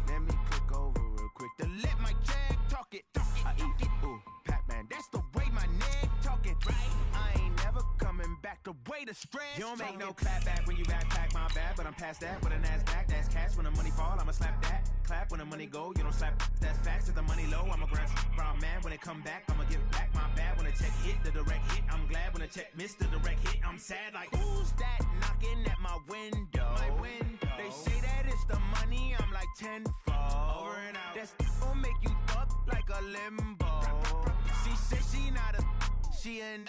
Let me click over real quick to let my jag talk it. I eat it, ooh, Pac-Man. That's the way my neck talking, right? I ain't never coming back the way the stress. You don't make no clap back when you backpack, my bad. But I'm past that with a NASDAQ. That's cash when the money fall, I'ma slap that. Clap when the money go, you don't slap. That's facts. If the money low, I'ma grab brown man. When it come back, I'ma give back my bad. When the check hit, the direct hit. I'm glad when the check missed the direct hit. I'm sad like, who's that knocking at my window? My window. They say that it's the money. I'm like, and fall. Over and out. That gon' make you up like a limbo. She said she not a, she an.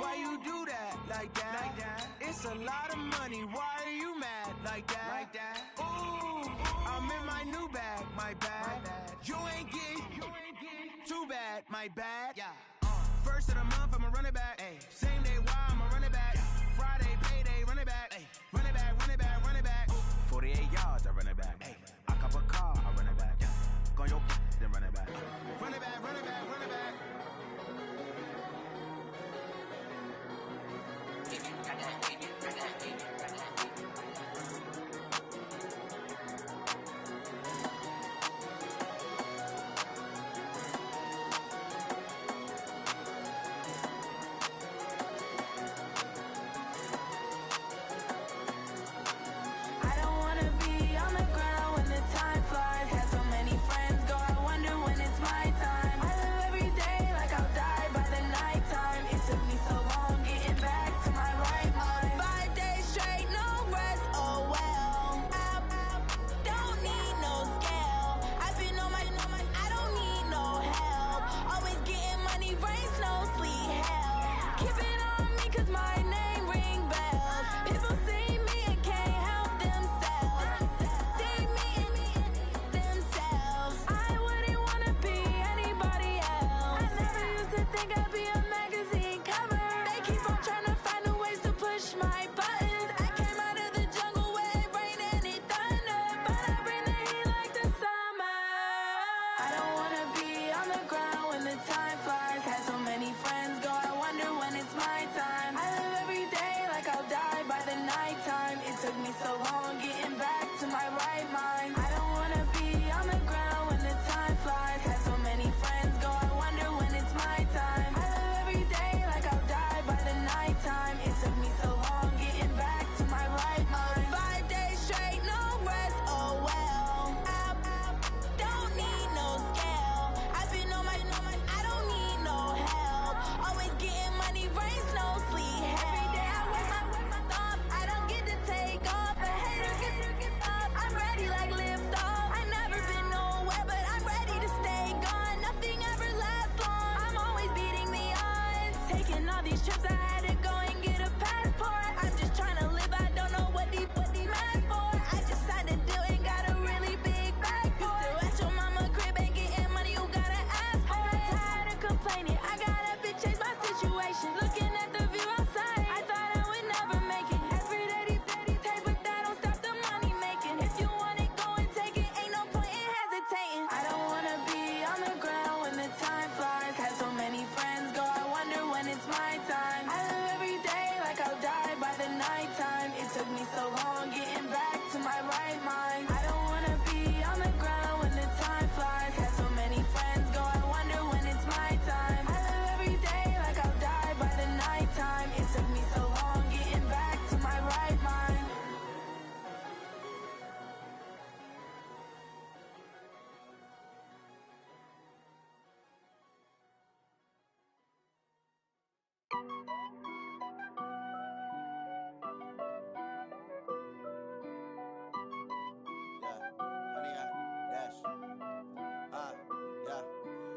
Why you do that like that? It's a lot of money. Why are you mad like that? Ooh, I'm in my new bag, my bad. You ain't get too bad, my bad. First of the month, I'ma run it back. Same day, why I'ma run it back. Friday, payday, run it back. Run it back, run it back, run it back. 48 yards, I run it back. I cop a car, I run it back. Go your then run it back. Run it back, run it back, run it back.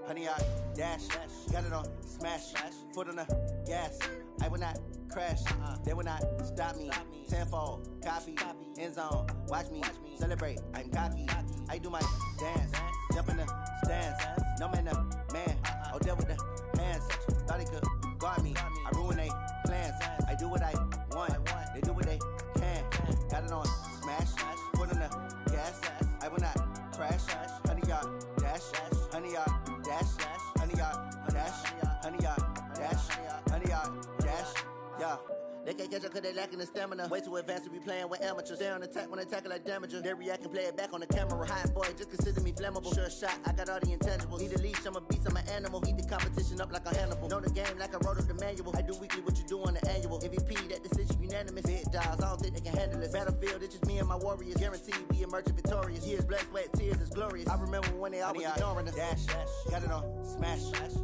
Honey, I dash, got it on smash, foot on the gas. I will not crash, they will not stop me. Tenfold, copy, end zone, watch me celebrate. I'm cocky, I do my dance, jump in the stands. No man, the man, oh deal with the hands. Thought he could guard me, I ruin they plans. I do what I want, they do what they can. Got it on smash, foot on the gas. I will not crash, honey, y'all dash, honey, y'all dash, honey, y'all dash, honey, y'all dash, honey, y'all dash, yeah. They can't catch up cause they lacking the stamina. Way too advanced to be playing with amateurs. Stay on attack when they tackle like damager. They react and play it back on the camera. Hot boy, just consider me flammable. Sure shot, I got all the intangibles. Need a leash, I'm a beast, I'm an animal. Heat the competition up like a Hannibal. Know the game like I wrote up the manual. I do weekly what you do on the annual. MVP, that decision unanimous. Big dogs, I don't think they can handle it. Battlefield, it's just me and my warriors. Guaranteed we emerging victorious. Years, blood, sweat, tears, it's glorious. I remember when they always ignoring us. Dash, got it on smash,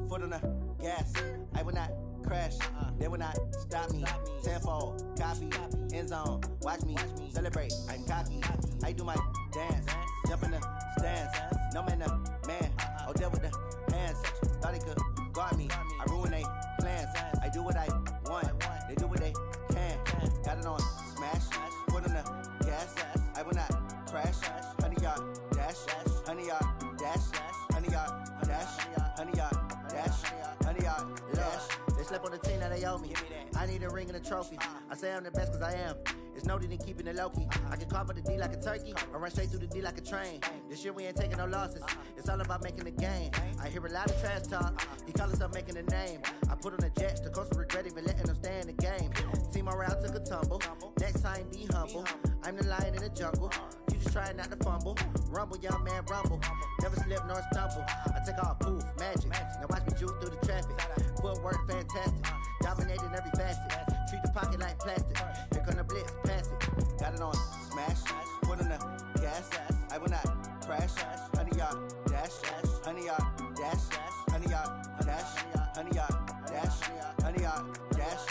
foot on the gas. I will not crash. They will not stop me. Tenfold, copy, end zone. Watch me celebrate. I'm cocky. I do my dance. Jump in the stands. No man, man. Oh, there with the hands. Thought he could guard me. I ruin they plans. I do what I want. They do what they can. Got it on smash. Put on the gas. I will not crash. 100-yard dash. 100-yard dash. 100-yard dash. 100-yard dash. 100-yard dash. They slept on the team that they owe me. I need a ring and a trophy. I say I'm the best cause I am. It's noted in keeping it low-key. I can carve for the D like a turkey, or run straight through the D like a train. This year we ain't taking no losses. It's all about making the game. I hear a lot of trash talk. He call himself making a name. I put on the Jets. The coach will regret even letting them stay in the game. Team morale took a tumble. Next time be humble. I'm the lion in the jungle. You just trying not to fumble. Rumble, young man, rumble. Never slip nor stumble. I take off, poof, magic. Now watch me juke through the traffic. Footwork fantastic. Dominating every facet. Treat the pocket like plastic. Here come the blitz, pass it. Got it on smash. Put on the gas. I will not crash. 100-yard dash. 100-yard dash. 100-yard dash. 100-yard dash. 100-yard dash.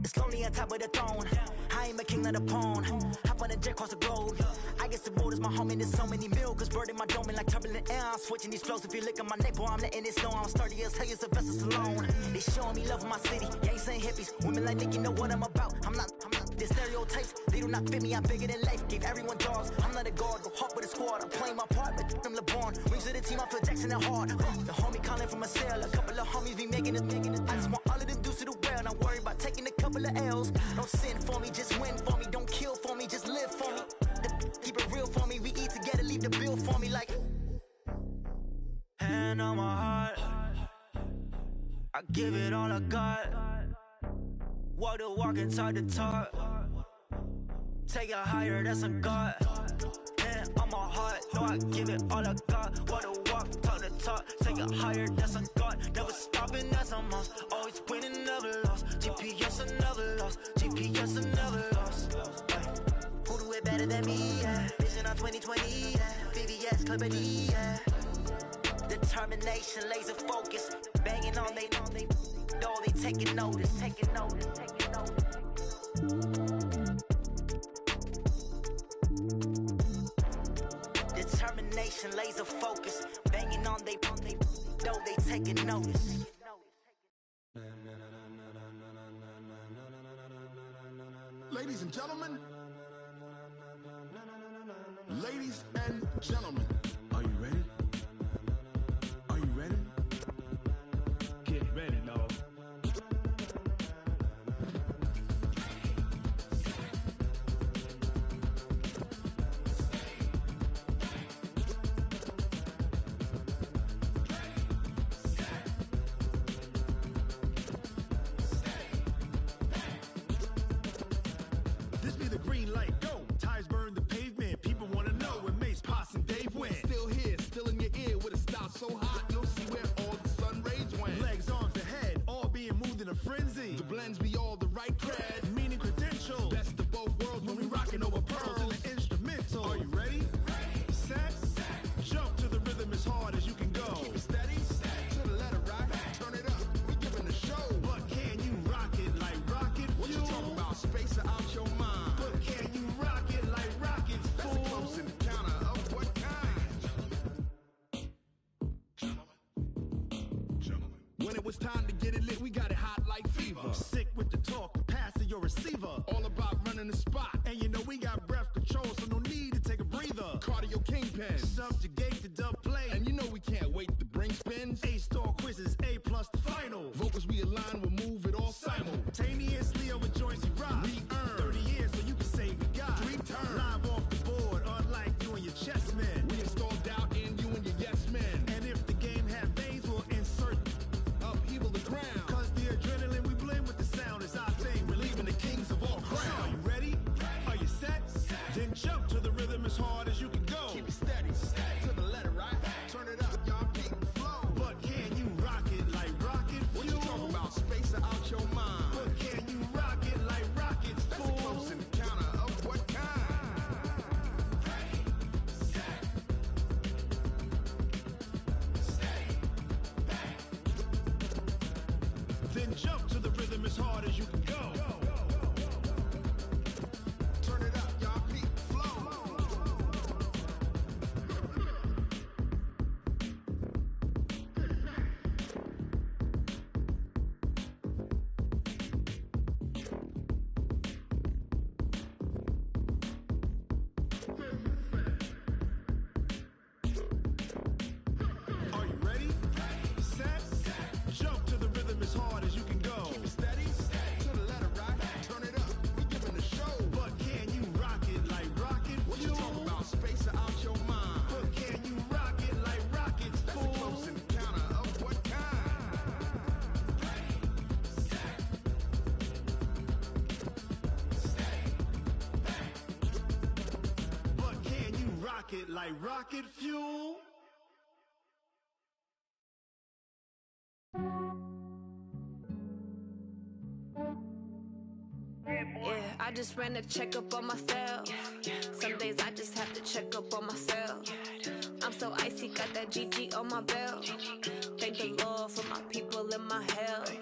It's lonely on top of the throne. I am a king of the pawn. Hop on a jet across the globe. I guess the world is my home and there's so many milkers burning my dome like turbulent air. I'm switching these flows. If you look at my neck, boy, I'm letting it snow. I'm sturdy as hell as a vessel alone. They showing me love in my city. Gangs ain't hippies. Women like Nick, you know what I'm about. I'm not the stereotypes. They do not fit me. I'm bigger than life. Gave everyone dogs. I'm not a guard. Go hawk with a squad. I'm playing my part, but I'm LeBron. Rings to the team. I feel Jackson and hard. The homie calling from a cell. A couple of homies be making it. I just want all of them dudes to do well. Not worry about taking a couple of L's. Don't sin for me, just win for me. Don't kill for me, just live for me. Keep it real for me. We eat together, leave the bill for me like. Hand on my heart, I give it all I got. Walk the walk and talk the talk. Take it higher, that's a God. Hand on my heart, no, I give it all I got. Walk the walk, talk the talk. Take it higher, that's a God. Never stopping, that's a must. Always winning, never lost. GPS, I never lost. GPS, I never lost. Who do it better than me? Yeah. Vision on 2020. Yeah. VVS, Clippity. Yeah. Determination, laser focus. Banging on they know they taking notice. Taking notice. Taking notice. Determination, laser focus. Banging on they know they taking notice.
Ladies and gentlemen, ladies and gentlemen, are you ready? Are you ready? Get ready, dog. This be the green light, go. Tires burn the pavement. People wanna know when Mace, Pops, and Dave went. Still here, still in your ear with a style so hot, you'll see where all the sun rays went. Legs, arms, the head, all being moved in a frenzy. The blends be all the right cred, meaning credentials. Best of both worlds when we rockin' over pearls in the instrumental. Are you ready? Set, jump to the rhythm as hard as you can go. Keep it steady, to the letter right. Turn it up, we giving the show. But can you rock it like rocket fuel? What you talking about? Space out your mind. But can you rock it like rocket fuel? That's a close encounter of what kind? Gentlemen. When it was time to get it lit, we got it hot like fever. Sick with the talk, pass to your receiver. All about running the spot. And you know we got breath control, so no need to take a breather. Cardio kingpin, subjugate the dub play. And you know we can't wait to bring spins. A-star quizzes, A+ the final. Vocals we align, we'll move it all simultaneously over joints we rock. We earn 30 years so you can say we got 3 turns. Live off the board, unlike you and your chess men. We install doubt in you and your yes men. And if the game have veins, we'll insert upheaval the ground. Cause the adrenaline we blend with the sound is our thing. Relieving the kings of all crowns. Are you ready? Are you set? Then jump to the rhythm as hard as you can go. Keep it steady. Then jump to the rhythm as hard as you can go. Turn it up, y'all. Peak flow. Are you ready? Set. Jump to the rhythm as hard as you can go. Keep it steady. To the letter, right? Turn it up. We giving the show. But can you rock it like rocket fuel? What you talking about? Space out your mind. But can you rock it like rockets, fool? That's a close encounter of what kind? But can you rock it like rocket fuel?
Yeah, I just ran a checkup on myself. Some days I just have to check up on myself. I'm so icy, got that GG on my belt. Thank the Lord for my people in my health.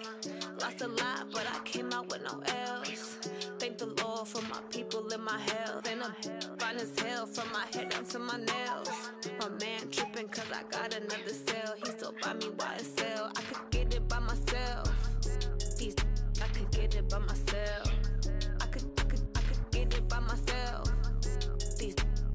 Lost a lot, but I came out with no L's. Thank the Lord for my people in my health. And I'm fine as hell from my head down to my nails. My man tripping cause I got another cell. He still buy me YSL. I could get it by myself. I could get it by myself. I could get it by myself.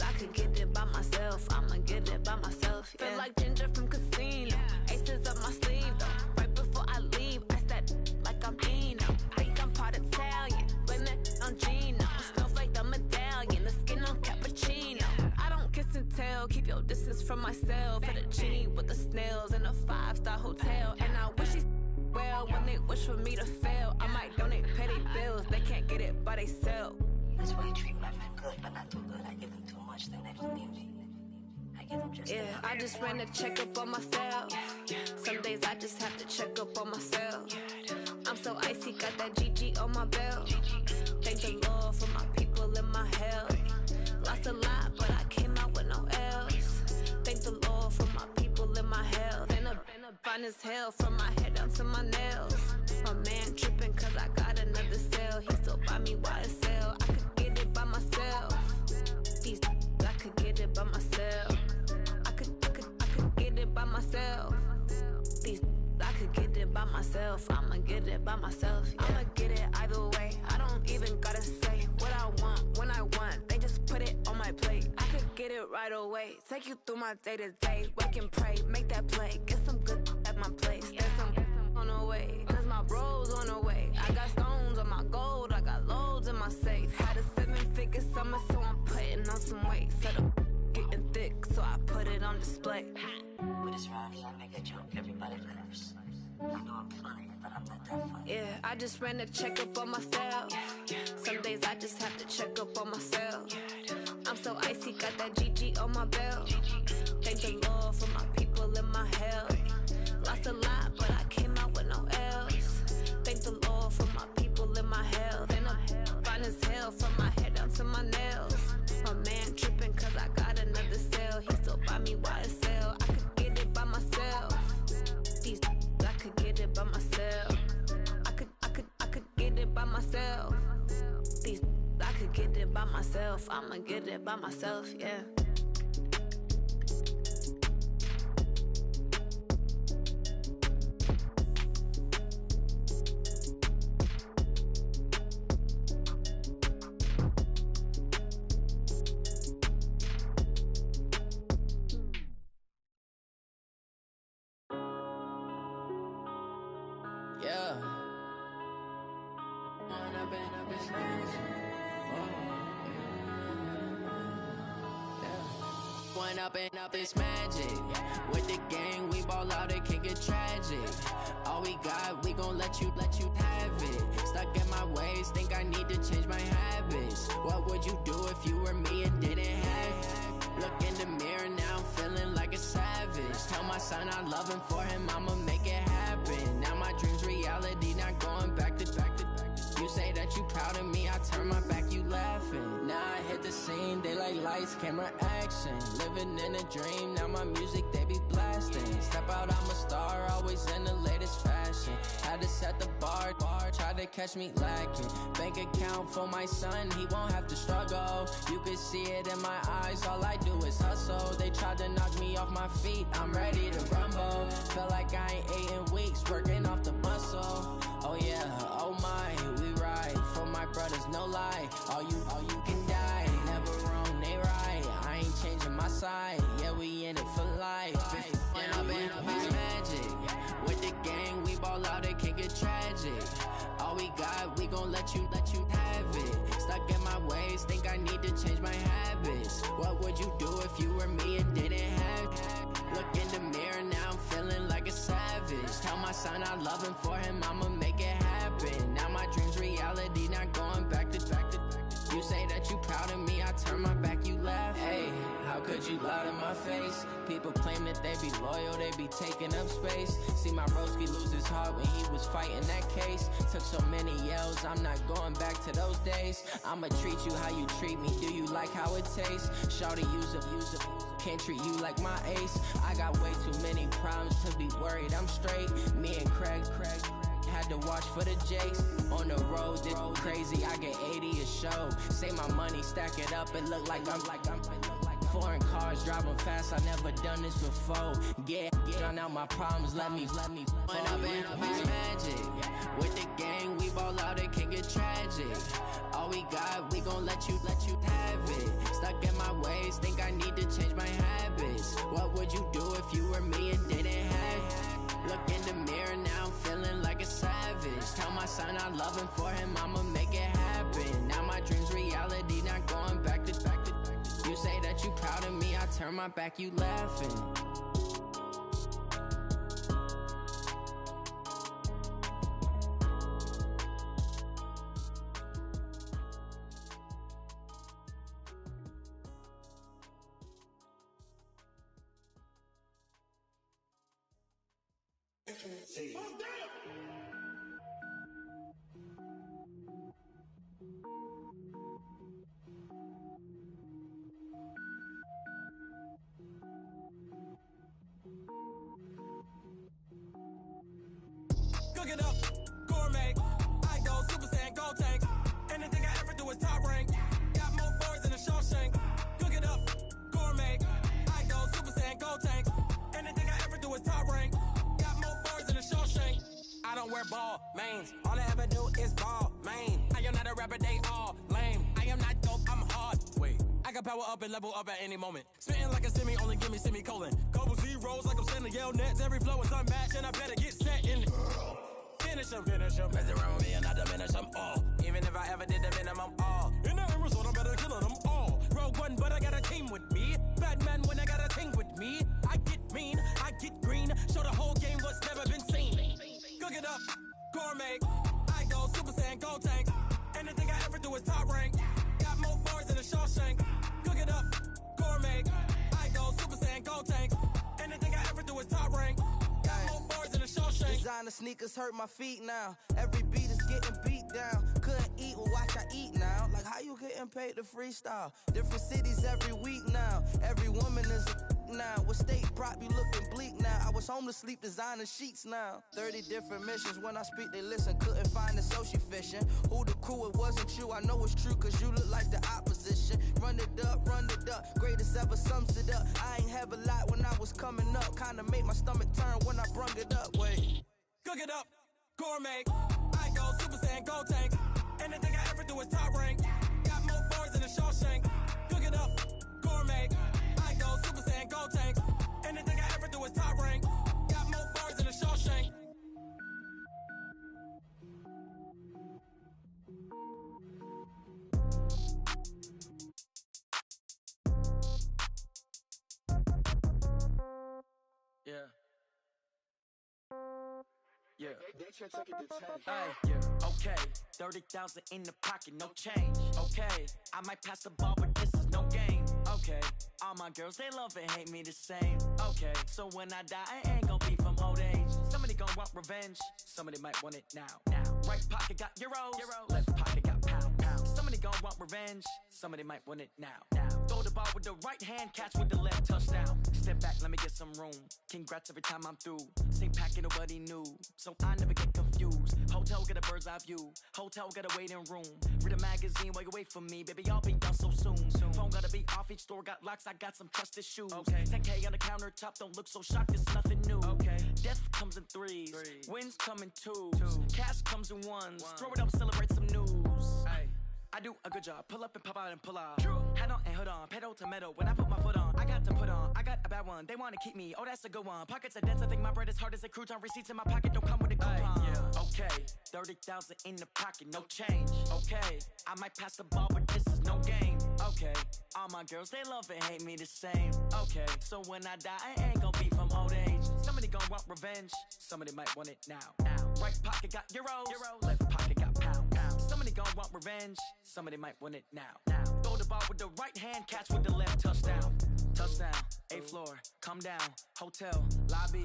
I could get it by myself. I'ma get it by myself. Yeah. Feel like Ginger from Casino. Aces up my sleeve though. Right before I leave, I said like I'm Dino. Think I'm part Italian. Blame it on Gino. Snowflake the medallion. The skin on cappuccino. I don't kiss and tell. Keep your distance from myself. Fettuccine with the snails in a 5-star hotel. And I wish he's well when they wish for me to fail. I might donate petty bills. They can't get it by themselves.
That's why you treat my men good, but not too good. I give them too much, then they don't need me. I give them just
I just ran a checkup on myself. Some days I just have to check up on myself. I'm so icy, got that GG on my belt. Thank the Lord for my people in my health. Lost a lot, but I came out with no L's. Thank the Lord for my people in my health. And I'm fine as hell from my head down to my nails. My man tripping cause I got another cell. He still buy me YSL. I could get it by myself. I could get it by myself. I could get it by myself. I could get it by myself. I'ma get it by myself. Yeah. I'ma get it either way. I don't even gotta say what I want when I want. They just put it on my plate. I could get it right away. Take you through my day to day. Wake and pray, make that play. Get some good at my place. There's some on the way. Cause my bro's on the way. I got stones on my gold. I got loads in my safe. Had a 7-figure summer, so I'm putting on some weight. Set up getting thick, so I put it on display.
With this round, I make a joke. Everybody laughs. I know I'm funny, but I'm not that funny.
Yeah, I just ran a checkup on myself. Some days I just have to check up on myself. I'm so icy, got that GG on my belt. Thank the Lord for my people in my health. Lost a lot, but I came out with no L's. Thank the Lord for my people in my health. And I'm fine as hell from my head down to my nails. My man tripping cause I got another cell. He still buy me YSL. I could get it by myself. I could get it by myself. I could get it by myself. I could get it by myself. I'ma get it by myself, yeah.
Up this magic. With the gang, we ball out, it can get tragic. All we got, we gon' let you have it. Stuck in my ways, think I need to change my habits. What would you do if you were me and didn't have it? Look in the mirror, now I'm feeling like a savage. Tell my son I love him, for him I'ma make it happen. Now my dream's reality, not going back to. You say that you proud of me, I turn my back, you laughing. Now I hit the scene, daylight lights, camera action. Living in a dream, now my music, they be blasting. Step out, I'm a star, always in the latest fashion. Had to set the to catch me lacking. Bank account for my son, he won't have to struggle. You can see it in my eyes, all I do is hustle. They tried to knock me off my feet, I'm ready to rumble. Feel like I ain't ate in weeks, working off the muscle. Oh yeah, oh my, we ride for my brothers, no lie. All you can die, never wrong, they right. I ain't changing my side, yeah, we in it for life. When I've been up is magic. With the gang, we ball out, it can get tragic. All we got, we gon' let you have it. Stuck in my ways, think I need to change my habits. What would you do if you were me and didn't have it? Look in the mirror, now I'm feeling like a savage. Tell my son I love him, for him I'ma make it happen. Now my dream's reality, not going back to. You say that you proud of me, I turn my back, you laugh. Hey, how could you lie to my face? People claim that they be loyal, they be taking up space. See my broski lose his heart when he was fighting that case. Took so many yells, I'm not going back to those days. I'ma treat you how you treat me, do you like how it tastes? Shawty, use it. Can't treat you like my ace. I got way too many problems to be worried, I'm straight. Me and Craig had to watch for the Jakes. On the road, this crazy, I get 80 a show. Say my money, stack it up, it look like I'm foreign cars, driving fast, I never done this before. Get drown out my problems, let me When I've been up is magic. With the gang, we ball out, it can get tragic. All we got, we gon' let you have it. Stuck in my ways, think I need to change my habits. What would you do if you were me and didn't have it? Look in the mirror, now I'm feeling like a savage. Tell my son I love him, for him I'ma make it happen. Now my dream's reality, not going back to. You say that you proud of me, I turn my back, you laughing.
Cook it up, gourmet. I go Super Saiyan, gold tank. Anything I ever do is top rank. Got more boys in the Shawshank. Cook it up, gourmet. I go Super Saiyan, gold tank. Anything I ever do is top rank. Got more boys in the Shawshank. I don't wear ball mains. All I ever do is ball main. I am not a rapper, they all lame. I am not dope, I'm hard. Wait, I can power up and level up at any moment. Spitting like a semi, only give me semicolon. Couple zeros like I'm sending yell nets. Every flow is unmatched and I better get set in. Finish them. Mess around with me and I diminish them all. Even if I ever did the minimum all. In the end result, I'm better killing them all. Rogue One, but I got a team with me. Batman when I got a team with me. I get mean, I get green. Show the whole game what's never been seen. Cook it up, gourmet. I go Super Saiyan, gold tank. Anything I ever do is top rank. Got more bars in the Shawshank. Cook it up, gourmet. I go Super Saiyan, gold tank. Anything I ever do is top rank. Got more bars in the Shawshank.
Designer sneakers hurt my feet now. Every beat is getting beat down. Couldn't eat, well watch I eat now. Like how you getting paid to freestyle? Different cities every week now. Every woman is a now. With state prop, you looking bleak now. I was home to sleep, designer sheets now. 30 different missions. When I speak, they listen. Couldn't find it, so she fishing. Who the crew? It wasn't you. I know it's true, cause you look like the opposition. Run it up. Greatest ever sums it up. I ain't have a lot when I was coming up. Kinda made my stomach turn when I brung it up. Wait.
Cook it up, gourmet. I go Super Saiyan, gold tank. Anything I ever do is top rank. Got more bars in the Shawshank. Cook it up, gourmet. I go Super Saiyan, gold tank. Anything I ever do is top rank. Got more bars in the Shawshank.
Yeah. Okay, 30,000 in the pocket, no change. Okay, I might pass the ball, but this is no game. Okay, all my girls, they love and hate me the same. Okay, so when I die, I ain't gon' be from old age. Somebody gon' want revenge, somebody might want it now. Right pocket got euros, left pocket got pound. Somebody gon' want revenge, somebody might want it now. Throw the ball with the right hand, catch with the left, touchdown. Step back, let me get some room. Congrats every time I'm through. Same packet, nobody knew, so I never get confused. Hotel get a bird's eye view. Hotel get a waiting room. Read a magazine while you wait for me. Baby, I'll be done so soon. Phone gotta be off, each store got locks. I got some trusted shoes. Okay. 10K on the countertop, don't look so shocked, it's nothing new. Okay. Death comes in threes. Wins come in twos. Cash comes in ones. Throw it up, celebrate some news. Ay. I do a good job, pull up and pop out and pull out. Head on and hood on, pedal to metal. When I put my foot on, I got to put on. I got a bad one, they wanna keep me. Oh, that's a good one. Pockets are dense, I think my bread is hard as a crouton. Receipts in my pocket don't come with a coupon. Yeah. Okay, 30,000 in the pocket, no change. Okay, I might pass the ball, but this is no game. Okay, all my girls, they love and hate me the same. Okay, so when I die, I ain't gon' be from old age. Somebody gon' want revenge, somebody might want it now. Right pocket got euros, left pocket got pound. Somebody gon' want revenge, somebody might want it now. Throw the ball with the right hand, catch with the left, touchdown. Touchdown, 8th floor, come down, hotel, lobby.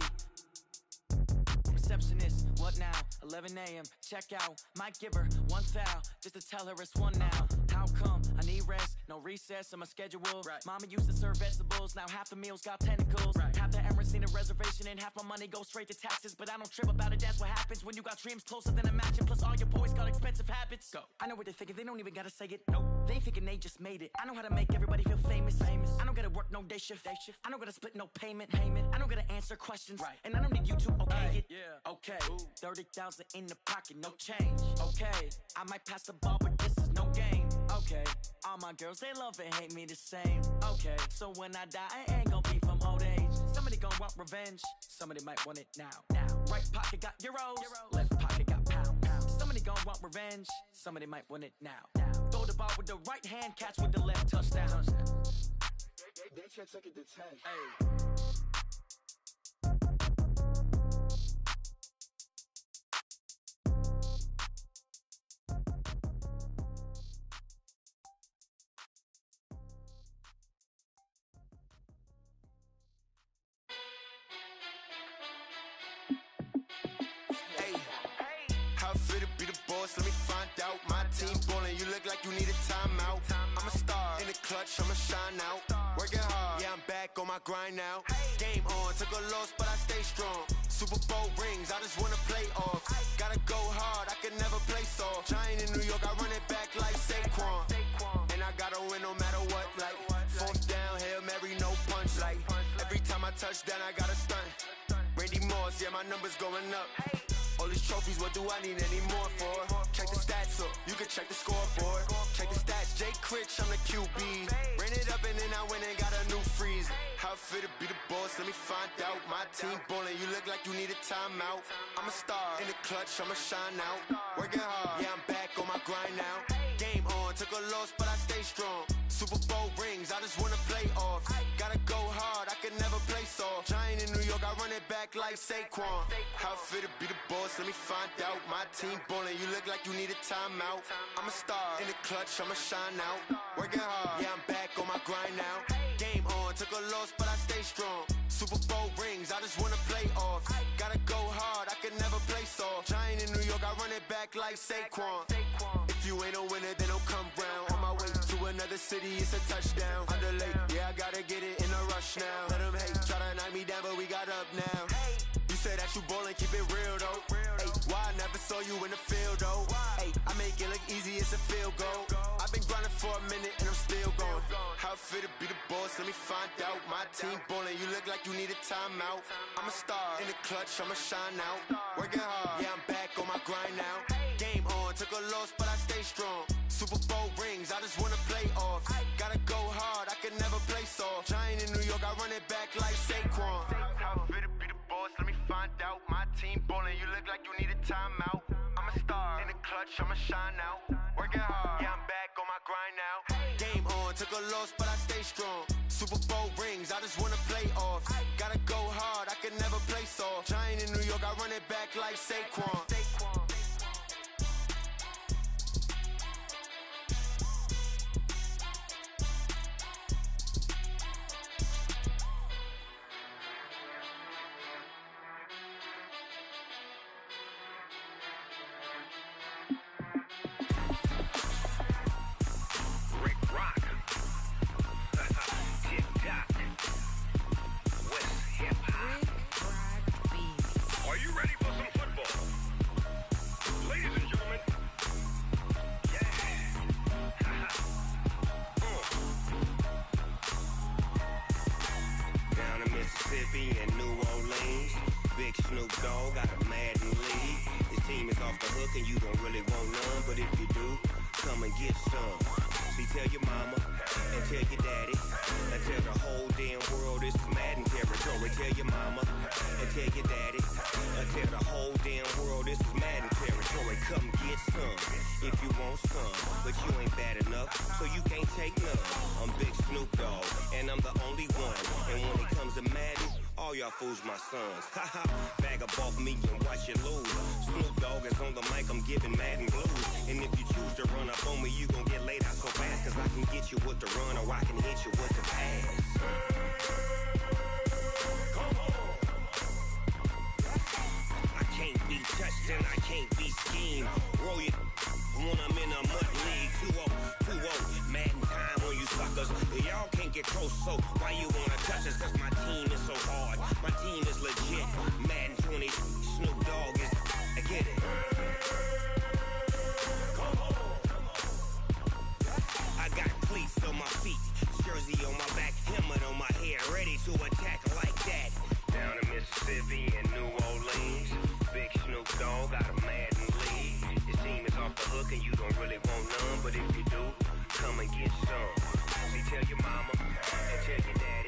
Receptionist, what now? 11 a.m., check out. Might give her one foul, just to tell her it's one now. How come? I need rest, no recess in my schedule. Mama used to serve vegetables, now half the meals got tentacles. Half the Emirates need a reservation and half my money goes straight to taxes. But I don't trip about it, that's what happens when you got dreams closer than a match. And plus all your boys got expensive habits. Go. I know what they're thinking, they don't even gotta say it. Nope. They ain't thinking they just made it. I know how to make everybody feel famous. I don't gotta work no day shift. I don't gotta split no payment. I don't gotta answer questions. And I don't need you to okay it. Okay, 30,000 in the pocket, no change. Okay, I might pass the ball, but this is no game. Okay, all my girls, they love and hate me the same. Okay, so when I die, I ain't gon' be from old age. Somebody gon' want revenge, somebody might want it now. Right pocket got euros, left pocket got pound. Somebody gon' want revenge, somebody might want it now. Throw the ball with the right hand, catch with the left, touchdown.
They can't take it to 10.
Hey.
Let me find out. My team ballin', you look like you need a timeout. I'm a star in the clutch, I'ma shine out. Working hard, yeah, I'm back on my grind now. Game on, took a loss, but I stay strong. Super Bowl rings, I just wanna play off. Gotta go hard, I can never play soft. Giant in New York, I run it back like Saquon. And I gotta win no matter what, like 4th down, Hail Mary, no punch. Like every time I touch down, I gotta stunt. Randy Moss, yeah, my numbers going up. All these trophies, what do I need any more for? Check the stats up, you can check the scoreboard. Check the stats, Jay Critch, I'm the QB. Ran it up and then I went and got a new freeze. How it feel to be the boss, let me find out. My team ballin', you look like you need a timeout. I'm a star in the clutch, I'ma shine out. Working hard, yeah, I'm back on my grind now. Game on, took a loss, but I stay strong. Super Bowl rings, I just wanna play off. Gotta go hard, I can never play soft. Giant in New York, I run it back like Saquon. How it feel to be the boss, let me find out. My team ballin', you look like you need a timeout. I'm a star in the clutch, I'ma shine out. Working hard, yeah, I'm back on my grind now. Game on, took a loss, but I stay strong. Super Bowl rings, I just wanna play off. Gotta go hard, I can never play soft. Giant in New York, I run it back like Saquon. If you ain't a winner, then don't come round. On my way to another city, it's a touchdown. Underlay, yeah, I gotta get it in a rush now. Let them hate, try to knock me down, but we got up now. You say that you ballin', keep it real though. Ay, why I never saw you in the field though? Ay, I make it look easy, it's a field goal. I've been grinding for a minute and I'm still going. How it feel to be the boss, let me find out. My team ballin', you look like you need a timeout. I'm a star in the clutch, I'ma shine out. Working hard, yeah, I'm back on my grind now. Game on, took a loss, but I stay strong. Super Bowl rings, I just wanna play off. Gotta go hard, I can never play soft. Giant in New York, I run it back like Saquon. How it feel to be the boss, let me find out. My team ballin', you look like you need a timeout. I'm a star in the clutch, I'ma shine out. Working hard, yeah, I'm back on my grind now. Game on, took a loss, but I stay strong. Super Bowl rings, I just wanna play off. Gotta go hard, I can never play soft. Giant in New York, I run it back like Saquon.
Are you ready for some football?
off the hook and you don't really want none, but if you do, come and get some. See, tell your mama and tell your daddy and tell the whole damn world this is Madden territory. Tell your mama and tell your daddy and tell the whole damn world this is Madden territory. Come get some if you want some, but you ain't bad enough, so you can't take none. I'm Big Snoop Dogg, and I'm the only one. And when it comes to Madden, all y'all fools my sons. Haha, bag up off me and watch you lose. Snoop Dogg is on the mic, I'm giving Madden blues. And if you choose to run up on me, you gon' get laid out so fast, cause I can get you with the run or I can hit you with the pass. Come on. I can't be touched and I can't be schemed. Roll you when I'm in a mud league. 2-0, Madden time on you suckers. Y'all can't get close, so why you wanna touch us? Cause my team is so hard, my team is legit. Madden 20, Snoop Dogg is, I get it. Come on. I got cleats on my feet, jersey on my back, helmet on my head, ready to attack like that. Down in Mississippi and New Orleans, Big Snoop Dogg got a Madden league. Your team is off the hook and you don't really want none, but if you do, come and get some. See, tell your mama and tell your daddy.